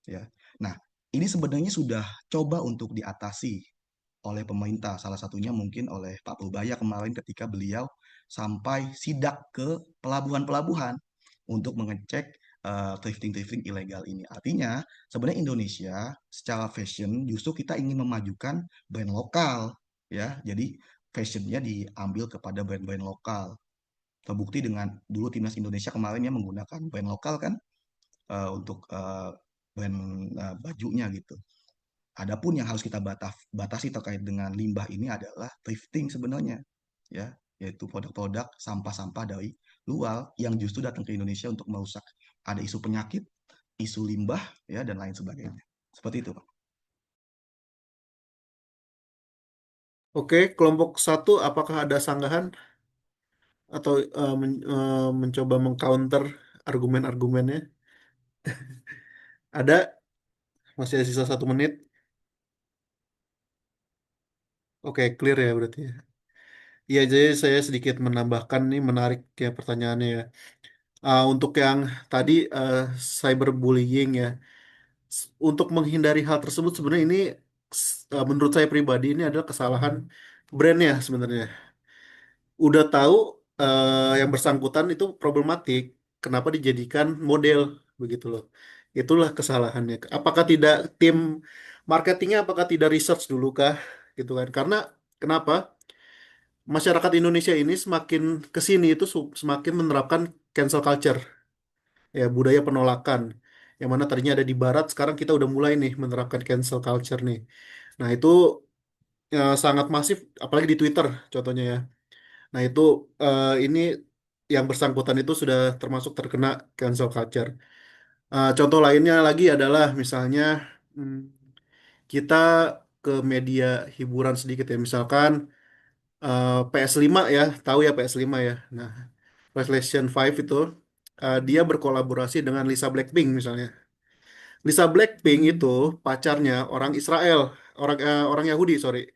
ya. Nah, ini sebenarnya sudah coba untuk diatasi oleh pemerintah. Salah satunya mungkin oleh Pak Purbaya kemarin ketika beliau sampai sidak ke pelabuhan-pelabuhan untuk mengecek thrifting-thrifting ilegal ini. Artinya, sebenarnya Indonesia secara fashion justru kita ingin memajukan brand lokal ya. Jadi fashionnya diambil kepada brand-brand lokal. Terbukti dengan dulu timnas Indonesia kemarin ya menggunakan brand lokal kan untuk brand bajunya gitu. Adapun yang harus kita batasi terkait dengan limbah ini adalah thrifting sebenarnya, ya, yaitu produk-produk sampah-sampah dari luar yang justru datang ke Indonesia untuk merusak. Ada isu penyakit, isu limbah, ya, dan lain sebagainya. Seperti itu, Pak. Oke, kelompok satu, apakah ada sanggahan atau mencoba mengcounter argumen-argumennya? Ada, masih ada sisa 1 menit. Oke, clear ya berarti ya. Iya, jadi saya sedikit menambahkan nih, menarik ya pertanyaannya ya. Untuk yang tadi cyberbullying ya, untuk menghindari hal tersebut sebenarnya ini menurut saya pribadi ini adalah kesalahan brandnya sebenarnya. Udah tahu yang bersangkutan itu problematik, kenapa dijadikan model begitu loh. Itulah kesalahannya. Apakah tidak tim marketingnya apakah tidak research dulu kah gitu kan? Karena kenapa? Masyarakat Indonesia ini semakin ke sini itu semakin menerapkan cancel culture, ya budaya penolakan. Yang mana tadinya ada di barat, sekarang kita udah mulai nih menerapkan cancel culture nih. Nah, itu sangat masif apalagi di Twitter contohnya ya. Nah, itu ini yang bersangkutan itu sudah termasuk terkena cancel culture. Contoh lainnya lagi adalah misalnya hmm, kita ke media hiburan sedikit ya, misalkan PS5 ya, tahu ya PS5 ya. Nah, PlayStation 5 itu dia berkolaborasi dengan Lisa Blackpink misalnya. Lisa Blackpink itu pacarnya orang Israel, orang Yahudi, sorry.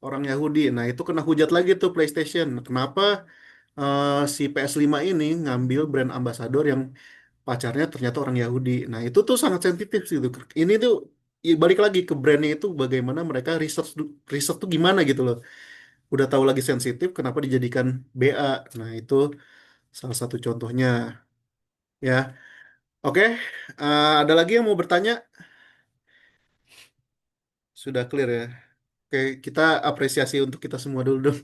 Orang Yahudi. Nah, itu kena hujat lagi tuh PlayStation. Kenapa si PS5 ini ngambil brand ambassador yang pacarnya ternyata orang Yahudi. Nah, itu tuh sangat sensitif sih itu. Ini tuh balik lagi ke brandnya itu bagaimana mereka research research tuh gimana gitu loh. Udah tahu lagi sensitif, kenapa dijadikan BA? Nah, itu salah satu contohnya ya. Oke, ada lagi yang mau bertanya? Sudah clear ya. Oke, kita apresiasi untuk kita semua dulu dong.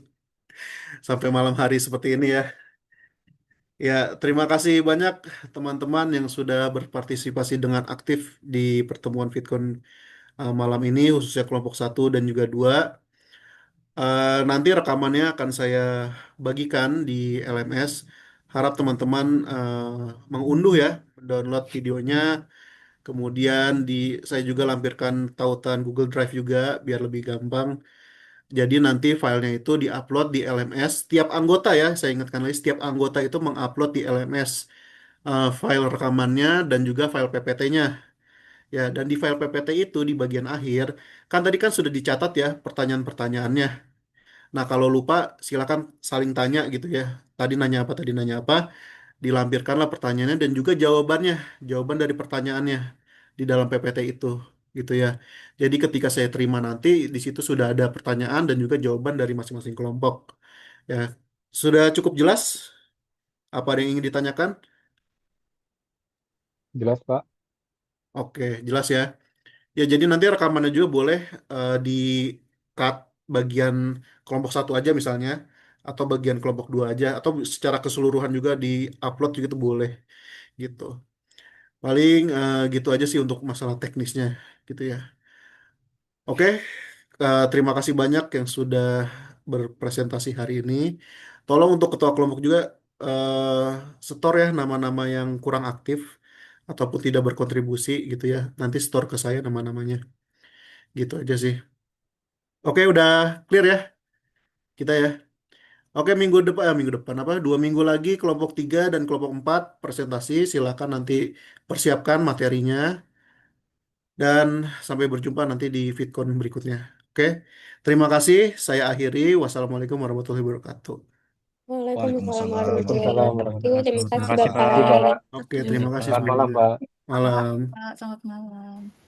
Sampai malam hari seperti ini ya. Ya, terima kasih banyak teman-teman yang sudah berpartisipasi dengan aktif di pertemuan Fitcon malam ini, khususnya kelompok 1 dan juga 2. Nanti rekamannya akan saya bagikan di LMS. Harap teman-teman mengunduh ya, download videonya. Kemudian saya juga lampirkan tautan Google Drive juga biar lebih gampang. Jadi nanti filenya itu diupload di LMS. Tiap anggota ya, saya ingatkan lagi, setiap anggota itu mengupload di LMS file rekamannya dan juga file PPT-nya. Ya, dan di file PPT itu di bagian akhir, kan tadi kan sudah dicatat ya pertanyaan-pertanyaannya. Nah, kalau lupa silakan saling tanya gitu ya. Tadi nanya apa, dilampirkanlah pertanyaannya dan juga jawabannya, jawaban dari pertanyaannya di dalam PPT itu gitu ya. Jadi ketika saya terima nanti di situ sudah ada pertanyaan dan juga jawaban dari masing-masing kelompok. Ya, sudah cukup jelas apa ada yang ingin ditanyakan? Jelas, Pak. Oke, jelas ya. Ya, jadi nanti rekamannya juga boleh di cut bagian kelompok 1 aja misalnya, atau bagian kelompok 2 aja, atau secara keseluruhan juga di upload juga itu boleh gitu. Paling gitu aja sih untuk masalah teknisnya gitu ya. Oke, terima kasih banyak yang sudah berpresentasi hari ini. Tolong untuk ketua kelompok juga eh, setor ya nama-nama yang kurang aktif ataupun tidak berkontribusi gitu ya. Nanti store ke saya nama-namanya. Gitu aja sih. Oke, udah clear ya kita ya. Oke, minggu depan apa? 2 minggu lagi kelompok 3 dan kelompok 4 presentasi. Silakan nanti persiapkan materinya dan sampai berjumpa nanti di VidCon berikutnya. Oke, terima kasih. Saya akhiri. Wassalamualaikum warahmatullahi wabarakatuh. Waalaikumsalam Waalaikumsalam warahmatullahi Waalaikumsalam wabarakatuh. warahmatullahi Terima wabarakatuh. kasih Terima kasih, Terima Bapak. kasih, Pak. Pak. Oke, Terima terima kasih. kasih Selamat malam, semuanya. Pak. Malam. Pak, selamat malam.